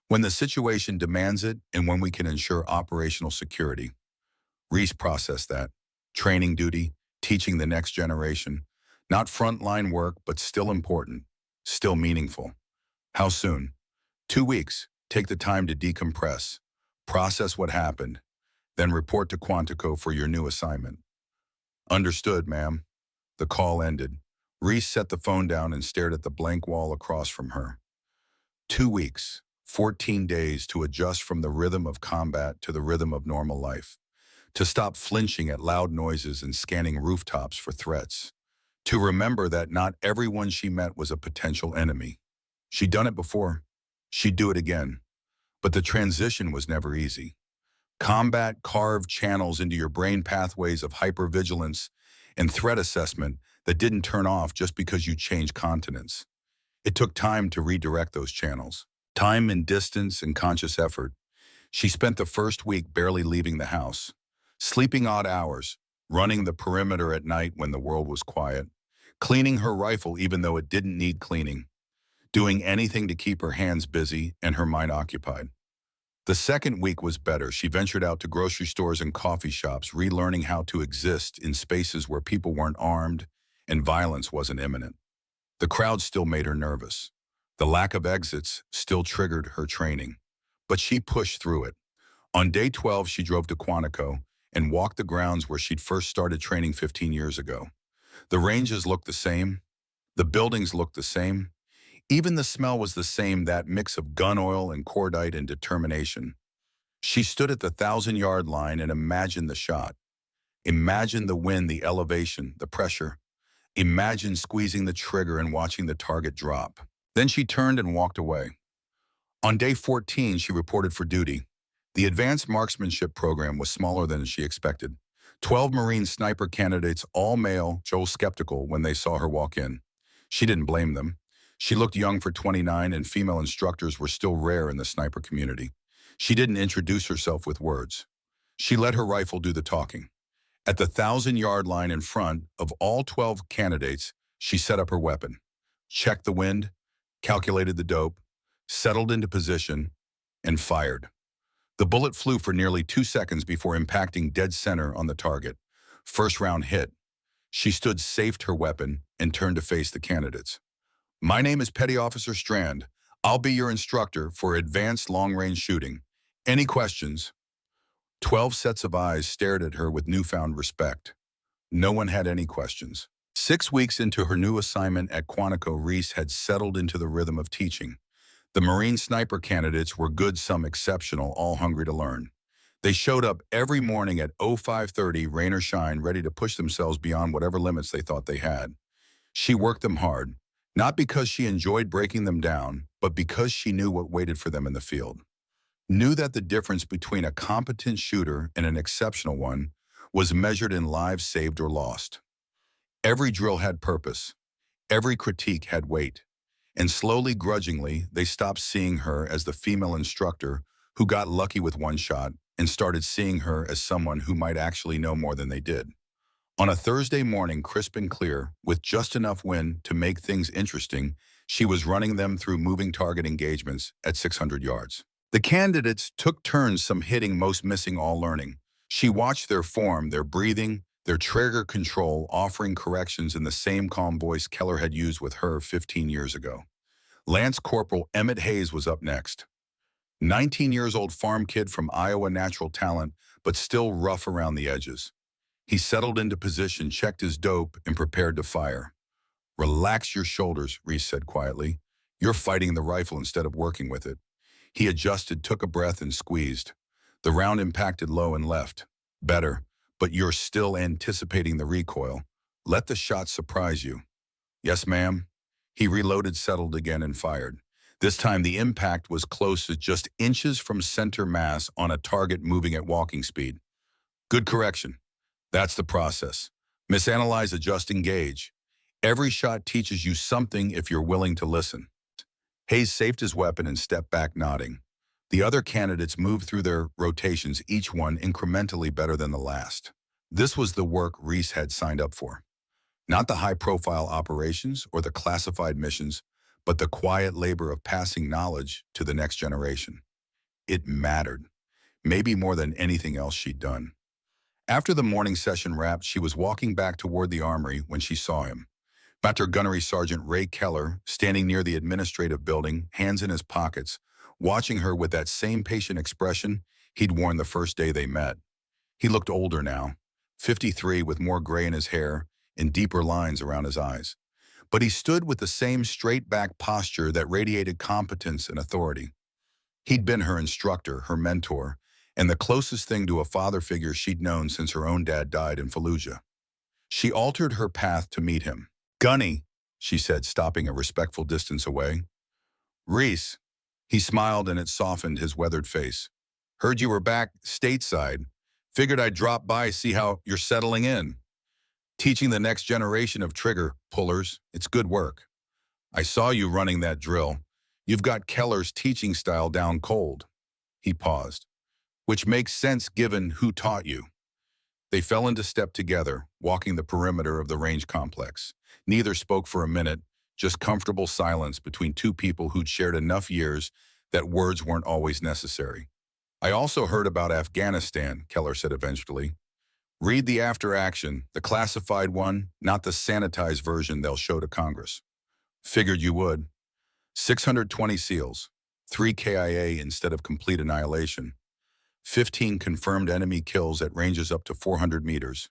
[SPEAKER 1] When the situation demands it and when we can ensure operational security." Reese processed that. Training duty, teaching the next generation. Not frontline work, but still important. Still meaningful. "How soon?" 2 weeks. Take the time to decompress. Process what happened. Then report to Quantico for your new assignment." "Understood, ma'am." The call ended. Reese set the phone down and stared at the blank wall across from her. 2 weeks, 14 days to adjust from the rhythm of combat to the rhythm of normal life. To stop flinching at loud noises and scanning rooftops for threats. To remember that not everyone she met was a potential enemy. She'd done it before. She'd do it again. But the transition was never easy. Combat carved channels into your brain pathways of hypervigilance and threat assessment that didn't turn off just because you changed continents. It took time to redirect those channels. Time and distance and conscious effort. She spent the first week barely leaving the house. Sleeping odd hours, running the perimeter at night when the world was quiet, cleaning her rifle even though it didn't need cleaning, doing anything to keep her hands busy and her mind occupied. The second week was better. She ventured out to grocery stores and coffee shops, relearning how to exist in spaces where people weren't armed and violence wasn't imminent. The crowd still made her nervous. The lack of exits still triggered her training. But she pushed through it. On day 12, she drove to Quantico and walked the grounds where she'd first started training 15 years ago. The ranges looked the same. The buildings looked the same. Even the smell was the same, that mix of gun oil and cordite and determination. She stood at the 1,000-yard line and imagined the shot. Imagined the wind, the elevation, the pressure. Imagined squeezing the trigger and watching the target drop. Then she turned and walked away. On day 14, she reported for duty. The advanced marksmanship program was smaller than she expected. 12 Marine sniper candidates, all male, Joel skeptical when they saw her walk in. She didn't blame them. She looked young for 29 and female instructors were still rare in the sniper community. She didn't introduce herself with words. She let her rifle do the talking. At the 1,000-yard line in front of all 12 candidates, she set up her weapon, checked the wind, calculated the dope, settled into position, and fired. The bullet flew for nearly 2 seconds before impacting dead center on the target. First round hit. She stood, safed her weapon, and turned to face the candidates. "My name is Petty Officer Strand. I'll be your instructor for advanced long-range shooting. Any questions?" 12 sets of eyes stared at her with newfound respect. No one had any questions. 6 weeks into her new assignment at Quantico, Reese had settled into the rhythm of teaching. The Marine sniper candidates were good, some exceptional, all hungry to learn. They showed up every morning at 05:30, rain or shine, ready to push themselves beyond whatever limits they thought they had. She worked them hard, not because she enjoyed breaking them down, but because she knew what waited for them in the field. knew that the difference between a competent shooter and an exceptional one was measured in lives saved or lost. Every drill had purpose. Every critique had weight. And slowly, grudgingly, they stopped seeing her as the female instructor who got lucky with one shot and started seeing her as someone who might actually know more than they did. On a Thursday morning, crisp and clear, with just enough wind to make things interesting, she was running them through moving target engagements at 600 yards. The candidates took turns, some hitting, most missing, all learning. She watched their form, their breathing, their trigger control, offering corrections in the same calm voice Keller had used with her 15 years ago. Lance Corporal Emmett Hayes was up next. 19 years old farm kid from Iowa, natural talent, but still rough around the edges. He settled into position, checked his dope, and prepared to fire. "Relax your shoulders," Reese said quietly. "You're fighting the rifle instead of working with it." He adjusted, took a breath, and squeezed. The round impacted low and left. "Better, but you're still anticipating the recoil. Let the shot surprise you." "Yes, ma'am." He reloaded, settled again, and fired. This time the impact was close, as just inches from center mass on a target moving at walking speed. "Good correction. That's the process. Misanalyze, adjust, engage. Every shot teaches you something if you're willing to listen." Hayes saved his weapon and stepped back, nodding. The other candidates moved through their rotations, each one incrementally better than the last. This was the work Reese had signed up for. Not the high-profile operations or the classified missions, but the quiet labor of passing knowledge to the next generation. It mattered, maybe more than anything else she'd done. After the morning session wrapped, she was walking back toward the armory when she saw him. Master Gunnery Sergeant Ray Keller, standing near the administrative building, hands in his pockets, watching her with that same patient expression he'd worn the first day they met. He looked older now, 53, with more gray in his hair and deeper lines around his eyes. But he stood with the same straight-back posture that radiated competence and authority. He'd been her instructor, her mentor, and the closest thing to a father figure she'd known since her own dad died in Fallujah. She altered her path to meet him. "Gunny," she said, stopping a respectful distance away. "Reese." He smiled, and it softened his weathered face. "Heard you were back stateside. Figured I'd drop by, see how you're settling in. Teaching the next generation of trigger pullers. It's good work. I saw you running that drill. You've got Keller's teaching style down cold." He paused. "Which makes sense given who taught you." They fell into step together, walking the perimeter of the range complex. Neither spoke for a minute, just comfortable silence between two people who'd shared enough years that words weren't always necessary. "I also heard about Afghanistan," Keller said eventually. "Read the after action, the classified one, not the sanitized version they'll show to Congress." "Figured you would. 620 SEALs, 3 KIA instead of complete annihilation. 15 confirmed enemy kills at ranges up to 400 meters.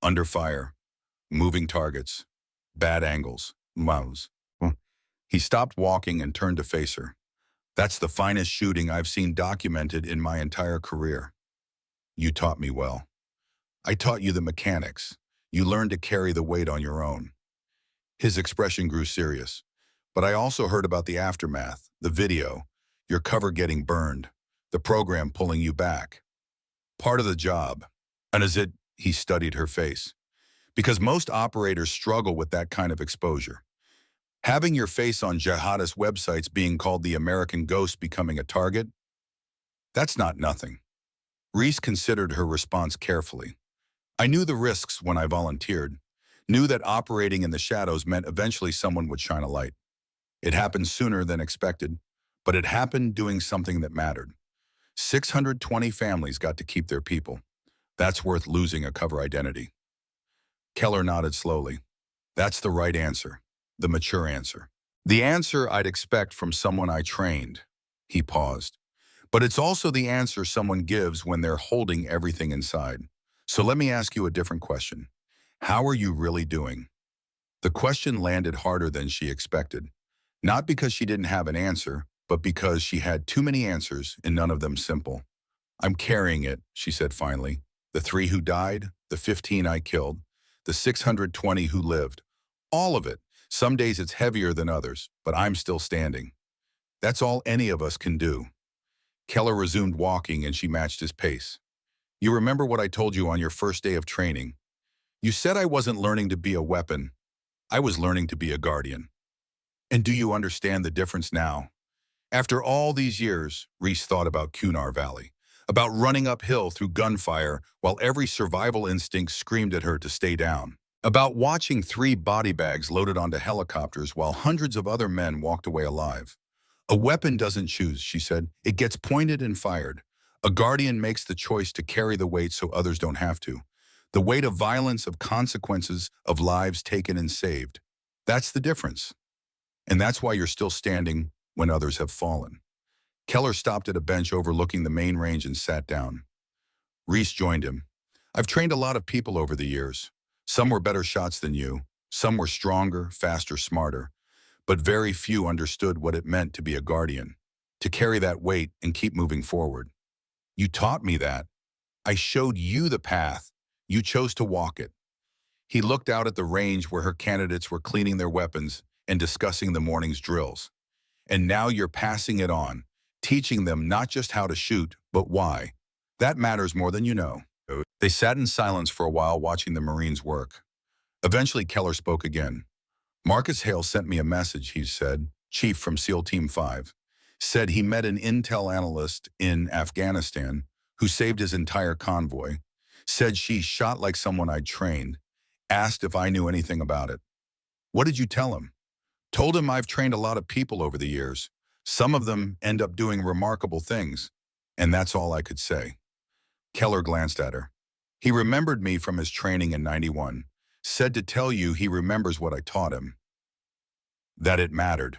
[SPEAKER 1] Under fire. Moving targets. Bad angles. Mouse." He stopped walking and turned to face her. "That's the finest shooting I've seen documented in my entire career. You taught me well. I taught you the mechanics. You learned to carry the weight on your own." His expression grew serious. "But I also heard about the aftermath, the video, your cover getting burned, the program pulling you back. Part of the job. And is it?" He studied her face. "Because most operators struggle with that kind of exposure. Having your face on jihadist websites being called the American ghost, becoming a target, that's not nothing." Reese considered her response carefully. "I knew the risks when I volunteered. Knew that operating in the shadows meant eventually someone would shine a light. It happened sooner than expected, but it happened doing something that mattered. 620 families got to keep their people. That's worth losing a cover identity." Keller nodded slowly. "That's the right answer, the mature answer. The answer I'd expect from someone I trained." He paused. "But it's also the answer someone gives when they're holding everything inside. So let me ask you a different question. How are you really doing?" The question landed harder than she expected. Not because she didn't have an answer, but because she had too many answers and none of them simple. "I'm carrying it," she said finally. "The 3 who died, the 15 I killed, the 620 who lived. All of it. Some days it's heavier than others, but I'm still standing. That's all any of us can do." Keller resumed walking and she matched his pace. You remember what I told you on your first day of training? You said I wasn't learning to be a weapon. I was learning to be a guardian. And do you understand the difference now? After all these years, Reese thought about Kunar Valley, about running uphill through gunfire while every survival instinct screamed at her to stay down, about watching 3 body bags loaded onto helicopters while hundreds of other men walked away alive. A weapon doesn't choose, she said. It gets pointed and fired. A guardian makes the choice to carry the weight so others don't have to. The weight of violence, of consequences, of lives taken and saved. That's the difference. And that's why you're still standing when others have fallen. Keller stopped at a bench overlooking the main range and sat down. Reese joined him. I've trained a lot of people over the years. Some were better shots than you. Some were stronger, faster, smarter. But very few understood what it meant to be a guardian, to carry that weight and keep moving forward. You taught me that. I showed you the path. You chose to walk it. He looked out at the range where her candidates were cleaning their weapons and discussing the morning's drills. And now you're passing it on, teaching them not just how to shoot, but why. That matters more than you know. They sat in silence for a while watching the Marines work. Eventually, Keller spoke again. Marcus Hale sent me a message, he said, chief from SEAL Team 5. Said he met an intel analyst in Afghanistan who saved his entire convoy. Said she shot like someone I'd trained. Asked if I knew anything about it. What did you tell him? Told him I've trained a lot of people over the years. Some of them end up doing remarkable things. And that's all I could say. Keller glanced at her. He remembered me from his training in '91. Said to tell you he remembers what I taught him. That it mattered.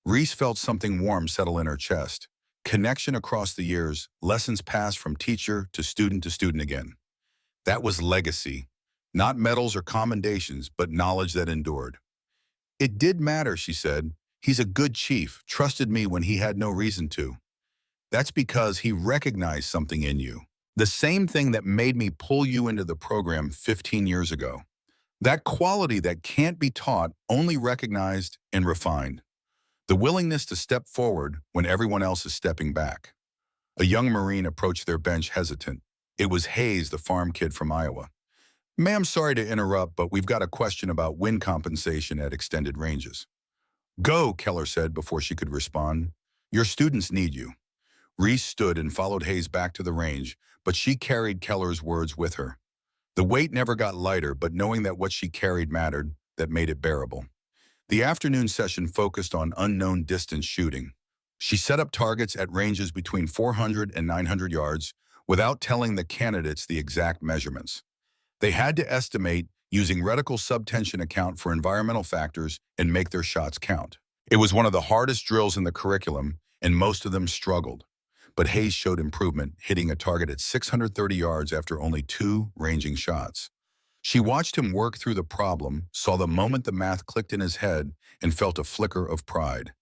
[SPEAKER 1] Reese felt something warm settle in her chest. Connection across the years, lessons passed from teacher to student again. That was legacy. Not medals or commendations, but knowledge that endured. It did matter, she said. He's a good chief, trusted me when he had no reason to. That's because he recognized something in you. The same thing that made me pull you into the program 15 years ago. That quality that can't be taught, only recognized and refined. The willingness to step forward when everyone else is stepping back. A young Marine approached their bench hesitant. It was Hayes, the farm kid from Iowa. Ma'am, sorry to interrupt, but we've got a question about wind compensation at extended ranges. Go, Keller said before she could respond. Your students need you. Reese stood and followed Hayes back to the range, but she carried Keller's words with her. The weight never got lighter, but knowing that what she carried mattered, that made it bearable. The afternoon session focused on unknown distance shooting. She set up targets at ranges between 400 and 900 yards without telling the candidates the exact measurements. They had to estimate using reticle subtension account for environmental factors and make their shots count. It was one of the hardest drills in the curriculum, and most of them struggled. But Hayes showed improvement, hitting a target at 630 yards after only 2 ranging shots. She watched him work through the problem, saw the moment the math clicked in his head, and felt a flicker of pride.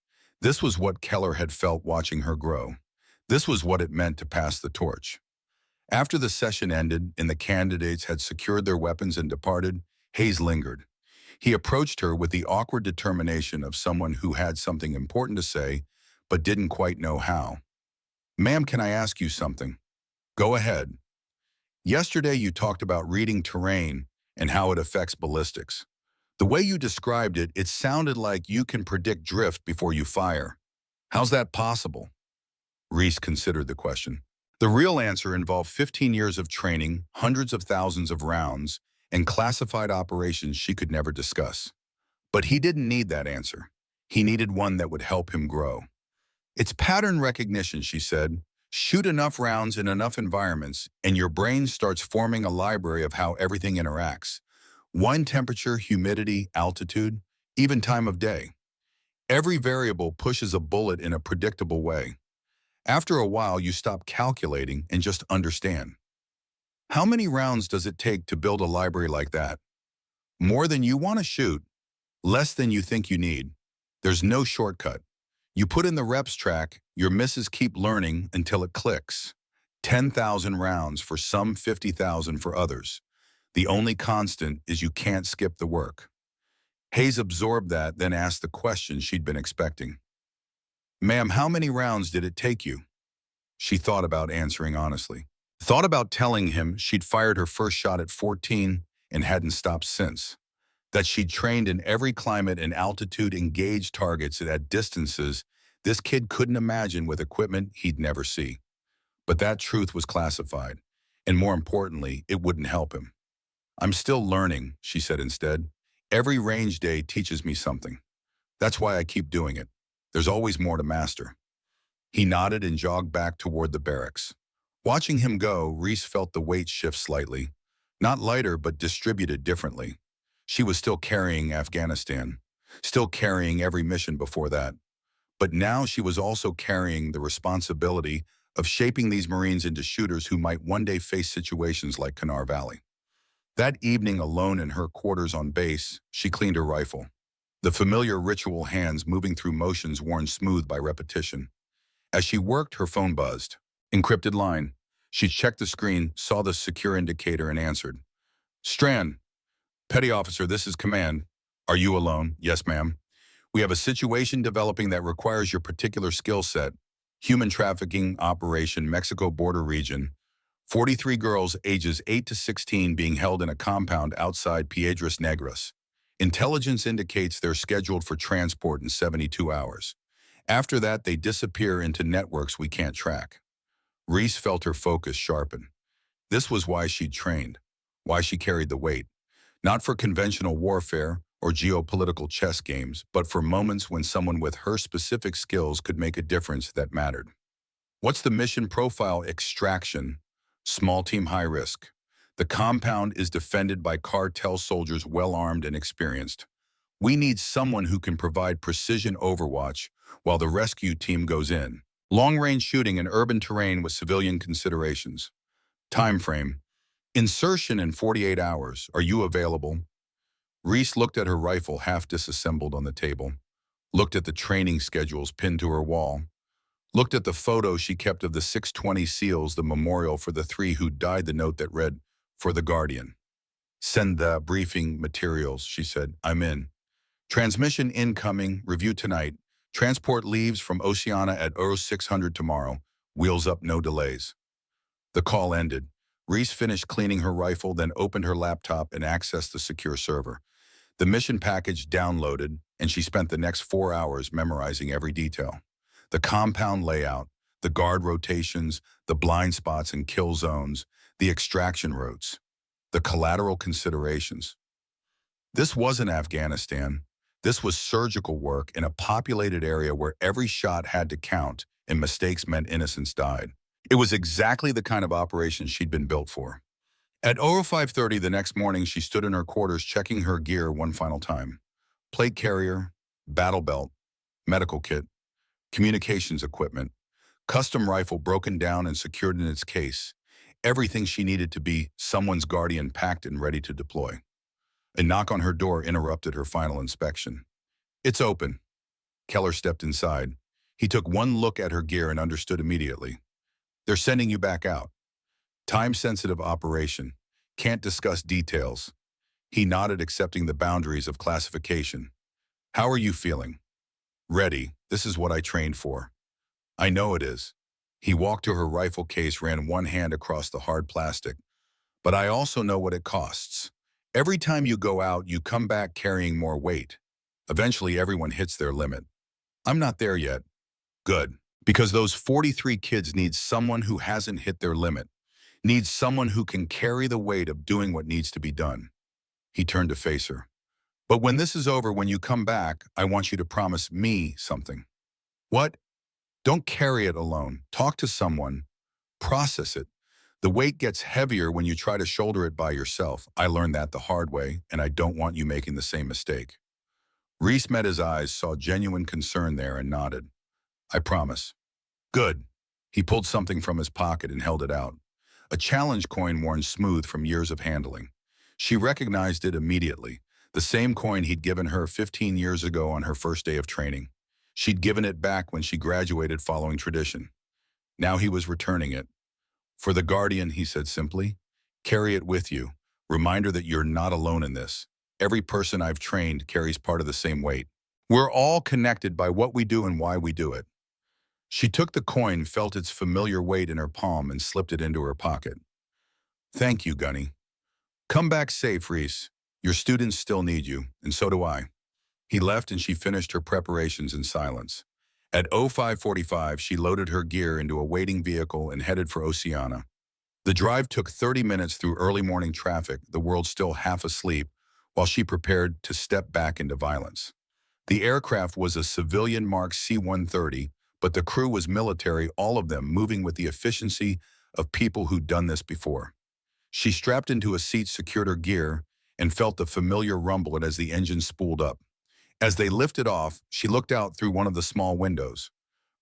[SPEAKER 1] This was what Keller had felt watching her grow. This was what it meant to pass the torch. After the session ended and the candidates had secured their weapons and departed, Hayes lingered. He approached her with the awkward determination of someone who had something important to say, but didn't quite know how. Ma'am, can I ask you something? Go ahead. Yesterday you talked about reading terrain and how it affects ballistics. The way you described it, it sounded like you can predict drift before you fire. How's that possible? Reese considered the question. The real answer involved 15 years of training, hundreds of thousands of rounds, and classified operations she could never discuss. But he didn't need that answer. He needed one that would help him grow. It's pattern recognition, she said. Shoot enough rounds in enough environments, and your brain starts forming a library of how everything interacts. Wind temperature, humidity, altitude, even time of day. Every variable pushes a bullet in a predictable way. After a while, you stop calculating and just understand. How many rounds does it take to build a library like that? More than you want to shoot, less than you think you need. There's no shortcut. You put in the reps track, your misses keep learning until it clicks. 10,000 rounds for some, 50,000 for others. The only constant is you can't skip the work. Hayes absorbed that, then asked the question she'd been expecting. Ma'am, how many rounds did it take you? She thought about answering honestly. Thought about telling him she'd fired her first shot at 14 and hadn't stopped since. That she'd trained in every climate and altitude, engaged targets at distances this kid couldn't imagine with equipment he'd never see. But that truth was classified, and more importantly, it wouldn't help him. "I'm still learning," she said instead. "Every range day teaches me something. That's why I keep doing it. There's always more to master." He nodded and jogged back toward the barracks. Watching him go, Reese felt the weight shift slightly. Not lighter, but distributed differently. She was still carrying Afghanistan, still carrying every mission before that. But now she was also carrying the responsibility of shaping these Marines into shooters who might one day face situations like Kunar Valley. That evening, alone in her quarters on base, she cleaned her rifle. The familiar ritual hands moving through motions worn smooth by repetition. As she worked, her phone buzzed. Encrypted line. She checked the screen, saw the secure indicator, and answered. "Strand, Petty Officer, this is Command. Are you alone?" "Yes, ma'am." "We have a situation developing that requires your particular skill set. Human trafficking operation, Mexico border region. 43 girls ages 8 to 16 being held in a compound outside Piedras Negras. Intelligence indicates they're scheduled for transport in 72 hours. After that, they disappear into networks we can't track." Reese felt her focus sharpen. This was why she'd trained, why she carried the weight. Not for conventional warfare or geopolitical chess games, but for moments when someone with her specific skills could make a difference that mattered. "What's the mission profile?" "Extraction. Small team, high risk. The compound is defended by cartel soldiers well-armed and experienced. We need someone who can provide precision overwatch while the rescue team goes in. Long-range shooting in urban terrain with civilian considerations. Time frame. Insertion in 48 hours. Are you available?" Reese looked at her rifle half disassembled on the table, looked at the training schedules pinned to her wall, looked at the photo she kept of the 620 SEALs, the memorial for the three who died, the note that read, "For the Guardian." "Send the briefing materials," she said. "I'm in. Transmission incoming. Review tonight. Transport leaves from Oceana at 0600 tomorrow. Wheels up, no delays." The call ended. Reese finished cleaning her rifle, then opened her laptop and accessed the secure server. The mission package downloaded, and she spent the next 4 hours memorizing every detail. The compound layout, the guard rotations, the blind spots and kill zones, the extraction routes, the collateral considerations. This wasn't Afghanistan. This was surgical work in a populated area where every shot had to count and mistakes meant innocents died. It was exactly the kind of operation she'd been built for. At 05:30 the next morning, she stood in her quarters checking her gear one final time. Plate carrier, battle belt, medical kit, communications equipment, custom rifle broken down and secured in its case. Everything she needed to be someone's guardian, packed and ready to deploy. A knock on her door interrupted her final inspection. "It's open." Keller stepped inside. He took one look at her gear and understood immediately. "They're sending you back out. Time-sensitive operation. Can't discuss details." He nodded, accepting the boundaries of classification. "How are you feeling?" "Ready. This is what I trained for." "I know it is." He walked to her rifle case, ran one hand across the hard plastic. "But I also know what it costs. Every time you go out, you come back carrying more weight. Eventually, everyone hits their limit. I'm not there yet." "Good. Because those 43 kids need someone who hasn't hit their limit, needs someone who can carry the weight of doing what needs to be done." He turned to face her. "But when this is over, when you come back, I want you to promise me something." "What?" "Don't carry it alone. Talk to someone. Process it. The weight gets heavier when you try to shoulder it by yourself. I learned that the hard way, and I don't want you making the same mistake." Reese met his eyes, saw genuine concern there, and nodded. "I promise." "Good." He pulled something from his pocket and held it out. A challenge coin worn smooth from years of handling. She recognized it immediately, the same coin he'd given her 15 years ago on her first day of training. She'd given it back when she graduated following tradition. Now he was returning it. "For the Guardian," he said simply. "Carry it with you. Reminder that you're not alone in this. Every person I've trained carries part of the same weight. We're all connected by what we do and why we do it." She took the coin, felt its familiar weight in her palm, and slipped it into her pocket. Thank you, Gunny. Come back safe, Reese. Your students still need you, and so do I. He left and she finished her preparations in silence. At 05:45, she loaded her gear into a waiting vehicle and headed for Oceana. The drive took 30 minutes through early morning traffic, the world still half asleep, while she prepared to step back into violence. The aircraft was a civilian Mark C-130, but the crew was military, all of them moving with the efficiency of people who'd done this before. She strapped into a seat, secured her gear, and felt the familiar rumble as the engine spooled up. As they lifted off, she looked out through one of the small windows.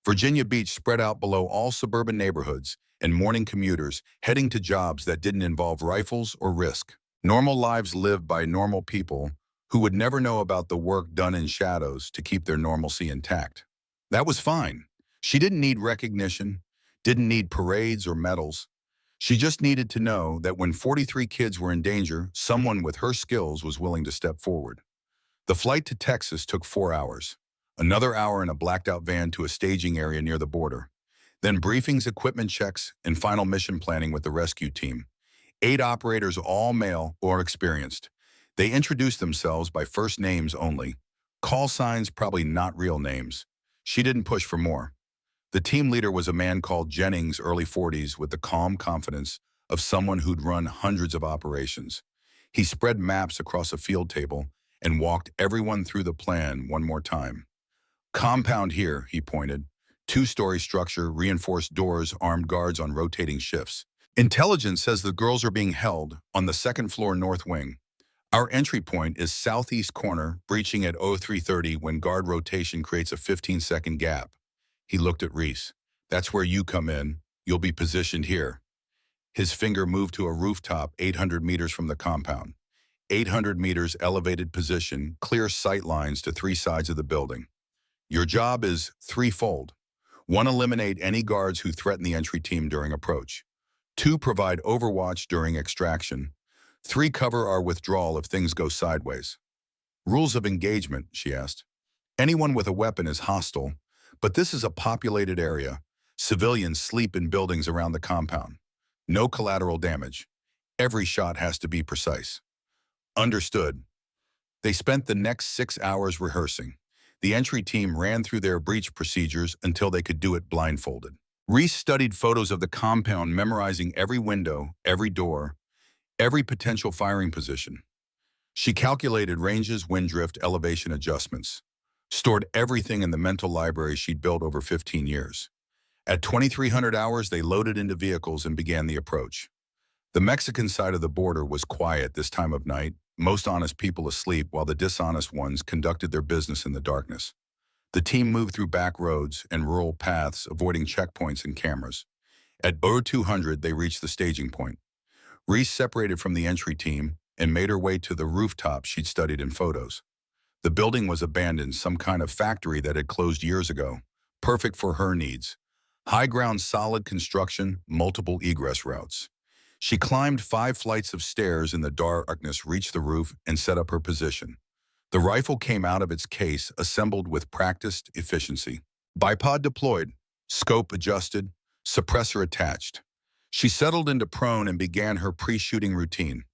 [SPEAKER 1] Virginia Beach spread out below, all suburban neighborhoods and morning commuters heading to jobs that didn't involve rifles or risk. Normal lives lived by normal people who would never know about the work done in shadows to keep their normalcy intact. That was fine. She didn't need recognition, didn't need parades or medals. She just needed to know that when 43 kids were in danger, someone with her skills was willing to step forward. The flight to Texas took 4 hours. Another hour in a blacked-out van to a staging area near the border. Then briefings, equipment checks, and final mission planning with the rescue team. 8 operators, all male or experienced. They introduced themselves by first names only. Call signs, probably not real names. She didn't push for more. The team leader was a man called Jennings, early 40s, with the calm confidence of someone who'd run hundreds of operations. He spread maps across a field table and walked everyone through the plan one more time. Compound here, he pointed. 2-story structure, reinforced doors, armed guards on rotating shifts. Intelligence says the girls are being held on the second floor north wing. Our entry point is southeast corner, breaching at 0330 when guard rotation creates a 15-second gap. He looked at Reese. That's where you come in. You'll be positioned here. His finger moved to a rooftop 800 meters from the compound. 800 meters elevated position, clear sight lines to 3 sides of the building. Your job is threefold. 1, eliminate any guards who threaten the entry team during approach. 2, provide overwatch during extraction. 3, cover our withdrawal if things go sideways. Rules of engagement, she asked. Anyone with a weapon is hostile, but this is a populated area. Civilians sleep in buildings around the compound. No collateral damage. Every shot has to be precise. Understood. They spent the next 6 hours rehearsing. The entry team ran through their breach procedures until they could do it blindfolded. Reese studied photos of the compound, memorizing every window, every door, every potential firing position. She calculated ranges, wind drift, elevation adjustments, stored everything in the mental library she'd built over 15 years. At 2300 hours, they loaded into vehicles and began the approach. The Mexican side of the border was quiet this time of night, most honest people asleep while the dishonest ones conducted their business in the darkness. The team moved through back roads and rural paths, avoiding checkpoints and cameras. At 0200, they reached the staging point. Reese separated from the entry team and made her way to the rooftop she'd studied in photos. The building was abandoned, some kind of factory that had closed years ago, perfect for her needs. High ground, solid construction, multiple egress routes. She climbed 5 flights of stairs in the darkness, reached the roof, and set up her position. The rifle came out of its case, assembled with practiced efficiency. Bipod deployed, scope adjusted, suppressor attached. She settled into prone and began her pre-shooting routine.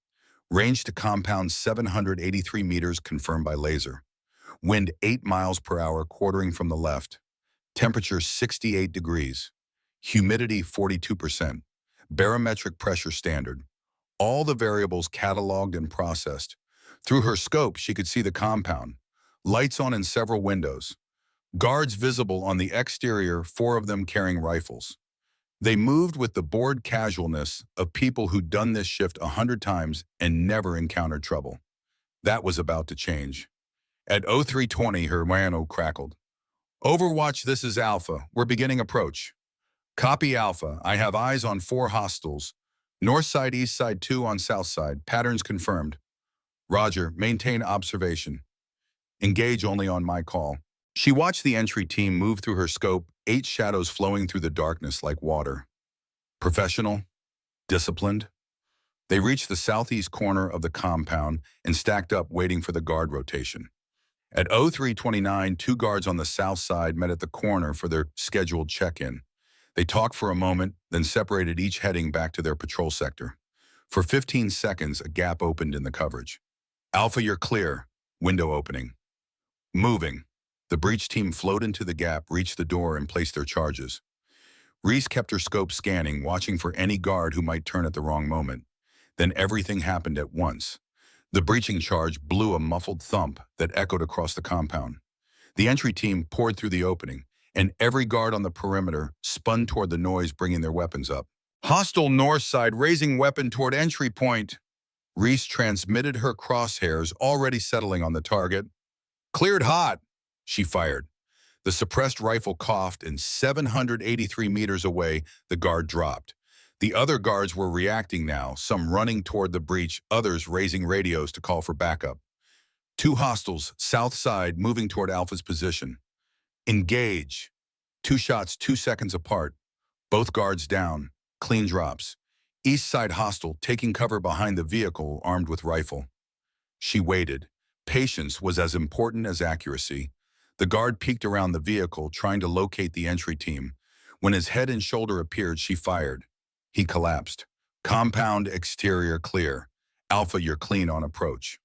[SPEAKER 1] Range to compound 783 meters confirmed by laser. Wind 8 miles per hour quartering from the left. Temperature 68 degrees. Humidity 42%. Barometric pressure standard. All the variables cataloged and processed. Through her scope, she could see the compound. Lights on in several windows. Guards visible on the exterior, 4 of them carrying rifles. They moved with the bored casualness of people who'd done this shift 100 times and never encountered trouble. That was about to change. At 0320, her mano crackled. Overwatch, this is Alpha. We're beginning approach. Copy Alpha. I have eyes on 4 hostiles. North side, east side, 2 on south side. Patterns confirmed. Roger. Maintain observation. Engage only on my call. She watched the entry team move through her scope, 8 shadows flowing through the darkness like water. Professional, disciplined. They reached the southeast corner of the compound and stacked up, waiting for the guard rotation. At 03:29, two guards on the south side met at the corner for their scheduled check-in. They talked for a moment, then separated, each heading back to their patrol sector. For 15 seconds, a gap opened in the coverage. Alpha, you're clear. Window opening. Moving. The breach team flowed into the gap, reached the door, and placed their charges. Reese kept her scope scanning, watching for any guard who might turn at the wrong moment. Then everything happened at once. The breaching charge blew a muffled thump that echoed across the compound. The entry team poured through the opening, and every guard on the perimeter spun toward the noise, bringing their weapons up. Hostile north side, raising weapon toward entry point. Reese transmitted her crosshairs, already settling on the target. Cleared hot, she fired. The suppressed rifle coughed, and 783 meters away, the guard dropped. The other guards were reacting now, some running toward the breach, others raising radios to call for backup. Two hostiles, south side, moving toward Alpha's position. Engage. Two shots 2 seconds apart. Both guards down. Clean drops. East side hostile, taking cover behind the vehicle, armed with rifle. She waited. Patience was as important as accuracy. The guard peeked around the vehicle, trying to locate the entry team. When his head and shoulder appeared, she fired. He collapsed. Compound exterior clear. Alpha, you're clean on approach.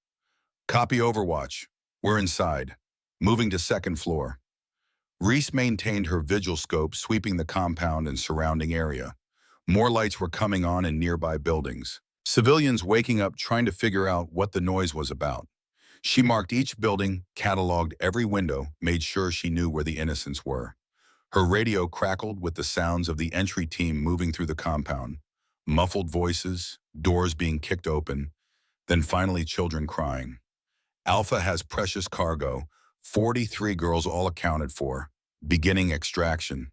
[SPEAKER 1] Copy Overwatch. We're inside. Moving to second floor. Reese maintained her vigil scope, sweeping the compound and surrounding area. More lights were coming on in nearby buildings. Civilians waking up, trying to figure out what the noise was about. She marked each building, cataloged every window, made sure she knew where the innocents were. Her radio crackled with the sounds of the entry team moving through the compound. Muffled voices, doors being kicked open, then finally children crying. Alpha has precious cargo, 43 girls all accounted for. Beginning extraction.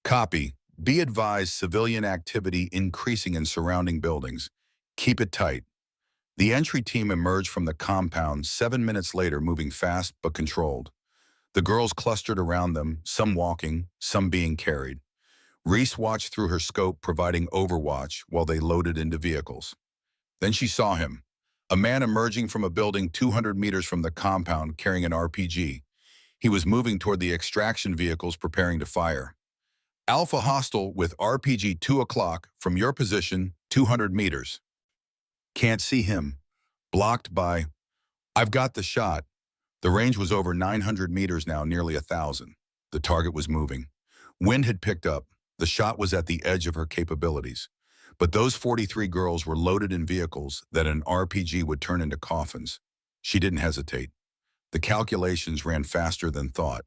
[SPEAKER 1] Copy. Be advised, civilian activity increasing in surrounding buildings. Keep it tight. The entry team emerged from the compound 7 minutes later, moving fast but controlled. The girls clustered around them, some walking, some being carried. Reese watched through her scope, providing overwatch while they loaded into vehicles. Then she saw him, a man emerging from a building 200 meters from the compound carrying an RPG. He was moving toward the extraction vehicles, preparing to fire. Alpha hostile with RPG 2 o'clock from your position, 200 meters. Can't see him. Blocked by... I've got the shot. The range was over 900 meters now, nearly 1,000. The target was moving. Wind had picked up. The shot was at the edge of her capabilities. But those 43 girls were loaded in vehicles that an RPG would turn into coffins. She didn't hesitate. The calculations ran faster than thought.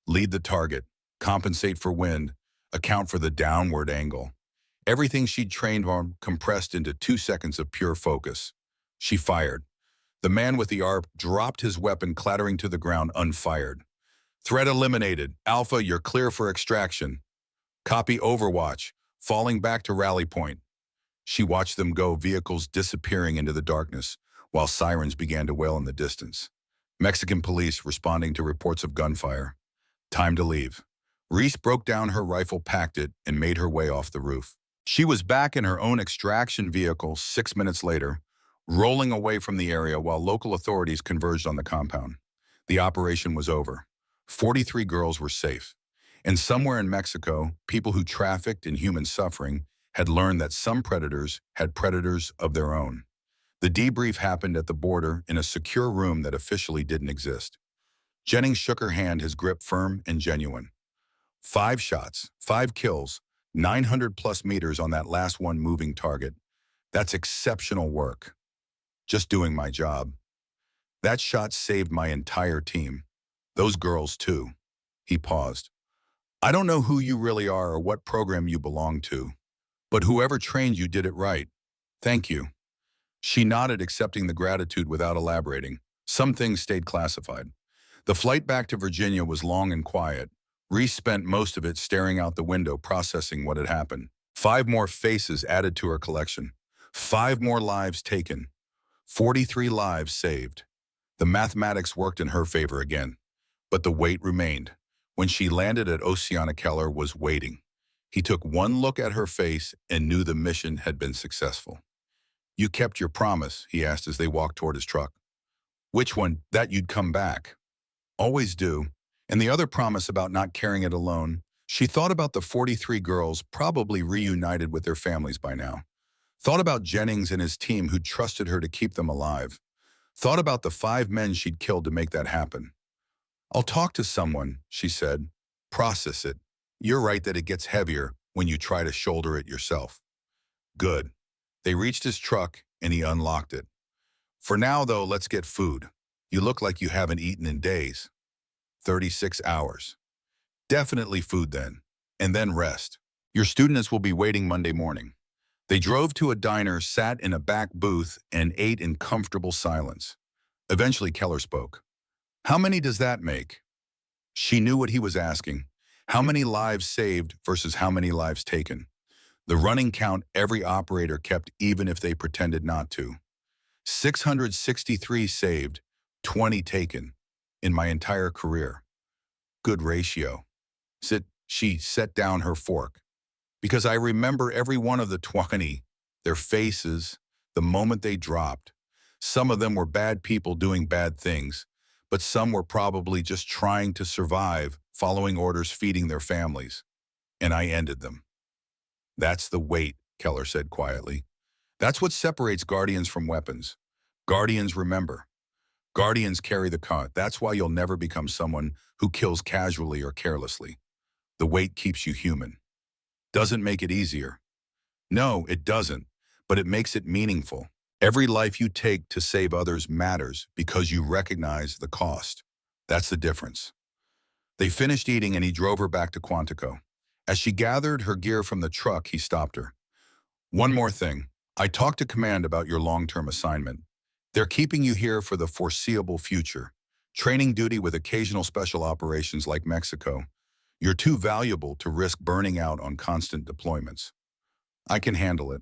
[SPEAKER 1] Lead the target, compensate for wind, account for the downward angle. Everything she'd trained on compressed into 2 seconds of pure focus. She fired. The man with the ARP dropped his weapon, clattering to the ground unfired. Threat eliminated. Alpha, you're clear for extraction. Copy Overwatch. Falling back to rally point. She watched them go, vehicles disappearing into the darkness, while sirens began to wail in the distance. Mexican police responding to reports of gunfire. Time to leave. Reese broke down her rifle, packed it, and made her way off the roof. She was back in her own extraction vehicle 6 minutes later, rolling away from the area while local authorities converged on the compound. The operation was over. 43 girls were safe. And somewhere in Mexico, people who trafficked in human suffering had learned that some predators had predators of their own. The debrief happened at the border in a secure room that officially didn't exist. Jennings shook her hand, his grip firm and genuine. 5 shots, 5 kills, 900 plus meters on that last one moving target. That's exceptional work. Just doing my job. That shot saved my entire team. Those girls too. He paused. I don't know who you really are or what program you belong to, but whoever trained you did it right. Thank you. She nodded, accepting the gratitude without elaborating. Some things stayed classified. The flight back to Virginia was long and quiet. Reese spent most of it staring out the window, processing what had happened. 5 more faces added to her collection. 5 more lives taken. 43 lives saved. The mathematics worked in her favor again, but the weight remained. When she landed at Oceana, Keller was waiting. He took one look at her face and knew the mission had been successful. You kept your promise, he asked as they walked toward his truck. Which one? That you'd come back. Always do. And the other promise about not carrying it alone. She thought about the 43 girls probably reunited with their families by now. Thought about Jennings and his team who trusted her to keep them alive. Thought about the 5 men she'd killed to make that happen. I'll talk to someone, she said. Process it. You're right that it gets heavier when you try to shoulder it yourself. Good. They reached his truck and he unlocked it. For now, though, let's get food. You look like you haven't eaten in days. 36 hours. Definitely food then. And then rest. Your students will be waiting Monday morning. They drove to a diner, sat in a back booth, and ate in comfortable silence. Eventually, Keller spoke. How many does that make? She knew what he was asking. How many lives saved versus how many lives taken? The running count every operator kept even if they pretended not to. 663 saved, 20 taken in my entire career. Good ratio. She set down her fork. Because I remember every one of the 20, their faces, the moment they dropped. Some of them were bad people doing bad things, but some were probably just trying to survive, following orders, feeding their families. And I ended them. That's the weight, Keller said quietly. That's what separates guardians from weapons. Guardians remember. Guardians carry the cut. That's why you'll never become someone who kills casually or carelessly. The weight keeps you human. Doesn't make it easier. No, it doesn't, but it makes it meaningful. Every life you take to save others matters because you recognize the cost. That's the difference. They finished eating and he drove her back to Quantico. As she gathered her gear from the truck, he stopped her. One more thing. I talked to command about your long-term assignment. They're keeping you here for the foreseeable future. Training duty with occasional special operations like Mexico. You're too valuable to risk burning out on constant deployments. I can handle it.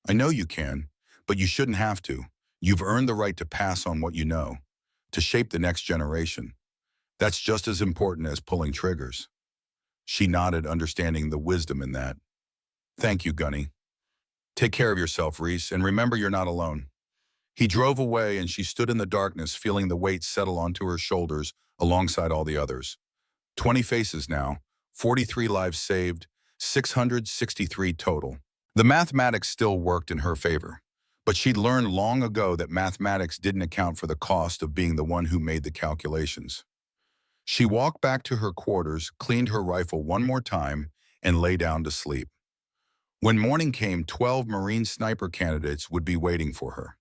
[SPEAKER 1] I know you can, but you shouldn't have to. You've earned the right to pass on what you know, to shape the next generation. That's just as important as pulling triggers. She nodded, understanding the wisdom in that. Thank you, Gunny. Take care of yourself, Reese, and remember you're not alone. He drove away and she stood in the darkness, feeling the weight settle onto her shoulders alongside all the others. 20 faces now, 43 lives saved, 663 total. The mathematics still worked in her favor, but she'd learned long ago that mathematics didn't account for the cost of being the one who made the calculations. She walked back to her quarters, cleaned her rifle one more time, and lay down to sleep. When morning came, 12 Marine sniper candidates would be waiting for her.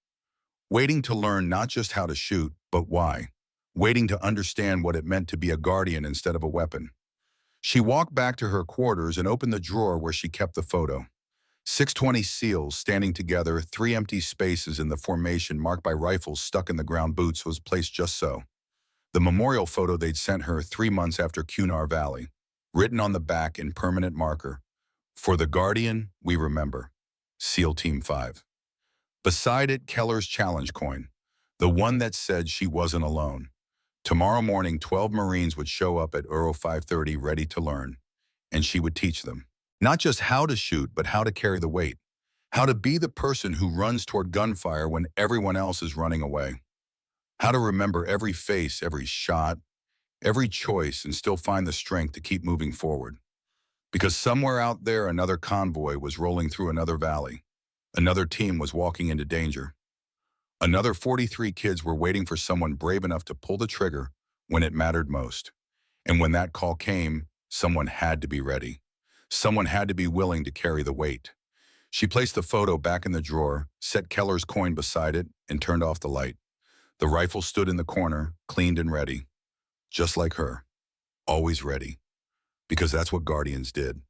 [SPEAKER 1] Waiting to learn not just how to shoot, but why. Waiting to understand what it meant to be a guardian instead of a weapon. She walked back to her quarters and opened the drawer where she kept the photo. 620 SEALs standing together, 3 empty spaces in the formation marked by rifles stuck in the ground boots was placed just so. The memorial photo they'd sent her 3 months after Kunar Valley, written on the back in permanent marker, "For the Guardian, we remember. SEAL Team 5. Beside it, Keller's challenge coin, the one that said she wasn't alone. Tomorrow morning, 12 Marines would show up at Euro 5:30 ready to learn, and she would teach them. Not just how to shoot, but how to carry the weight. How to be the person who runs toward gunfire when everyone else is running away. How to remember every face, every shot, every choice, and still find the strength to keep moving forward. Because somewhere out there, another convoy was rolling through another valley. Another team was walking into danger. Another 43 kids were waiting for someone brave enough to pull the trigger when it mattered most. And when that call came, someone had to be ready. Someone had to be willing to carry the weight. She placed the photo back in the drawer, set Keller's coin beside it, and turned off the light. The rifle stood in the corner, cleaned and ready. Just like her. Always ready. Because that's what Guardians did.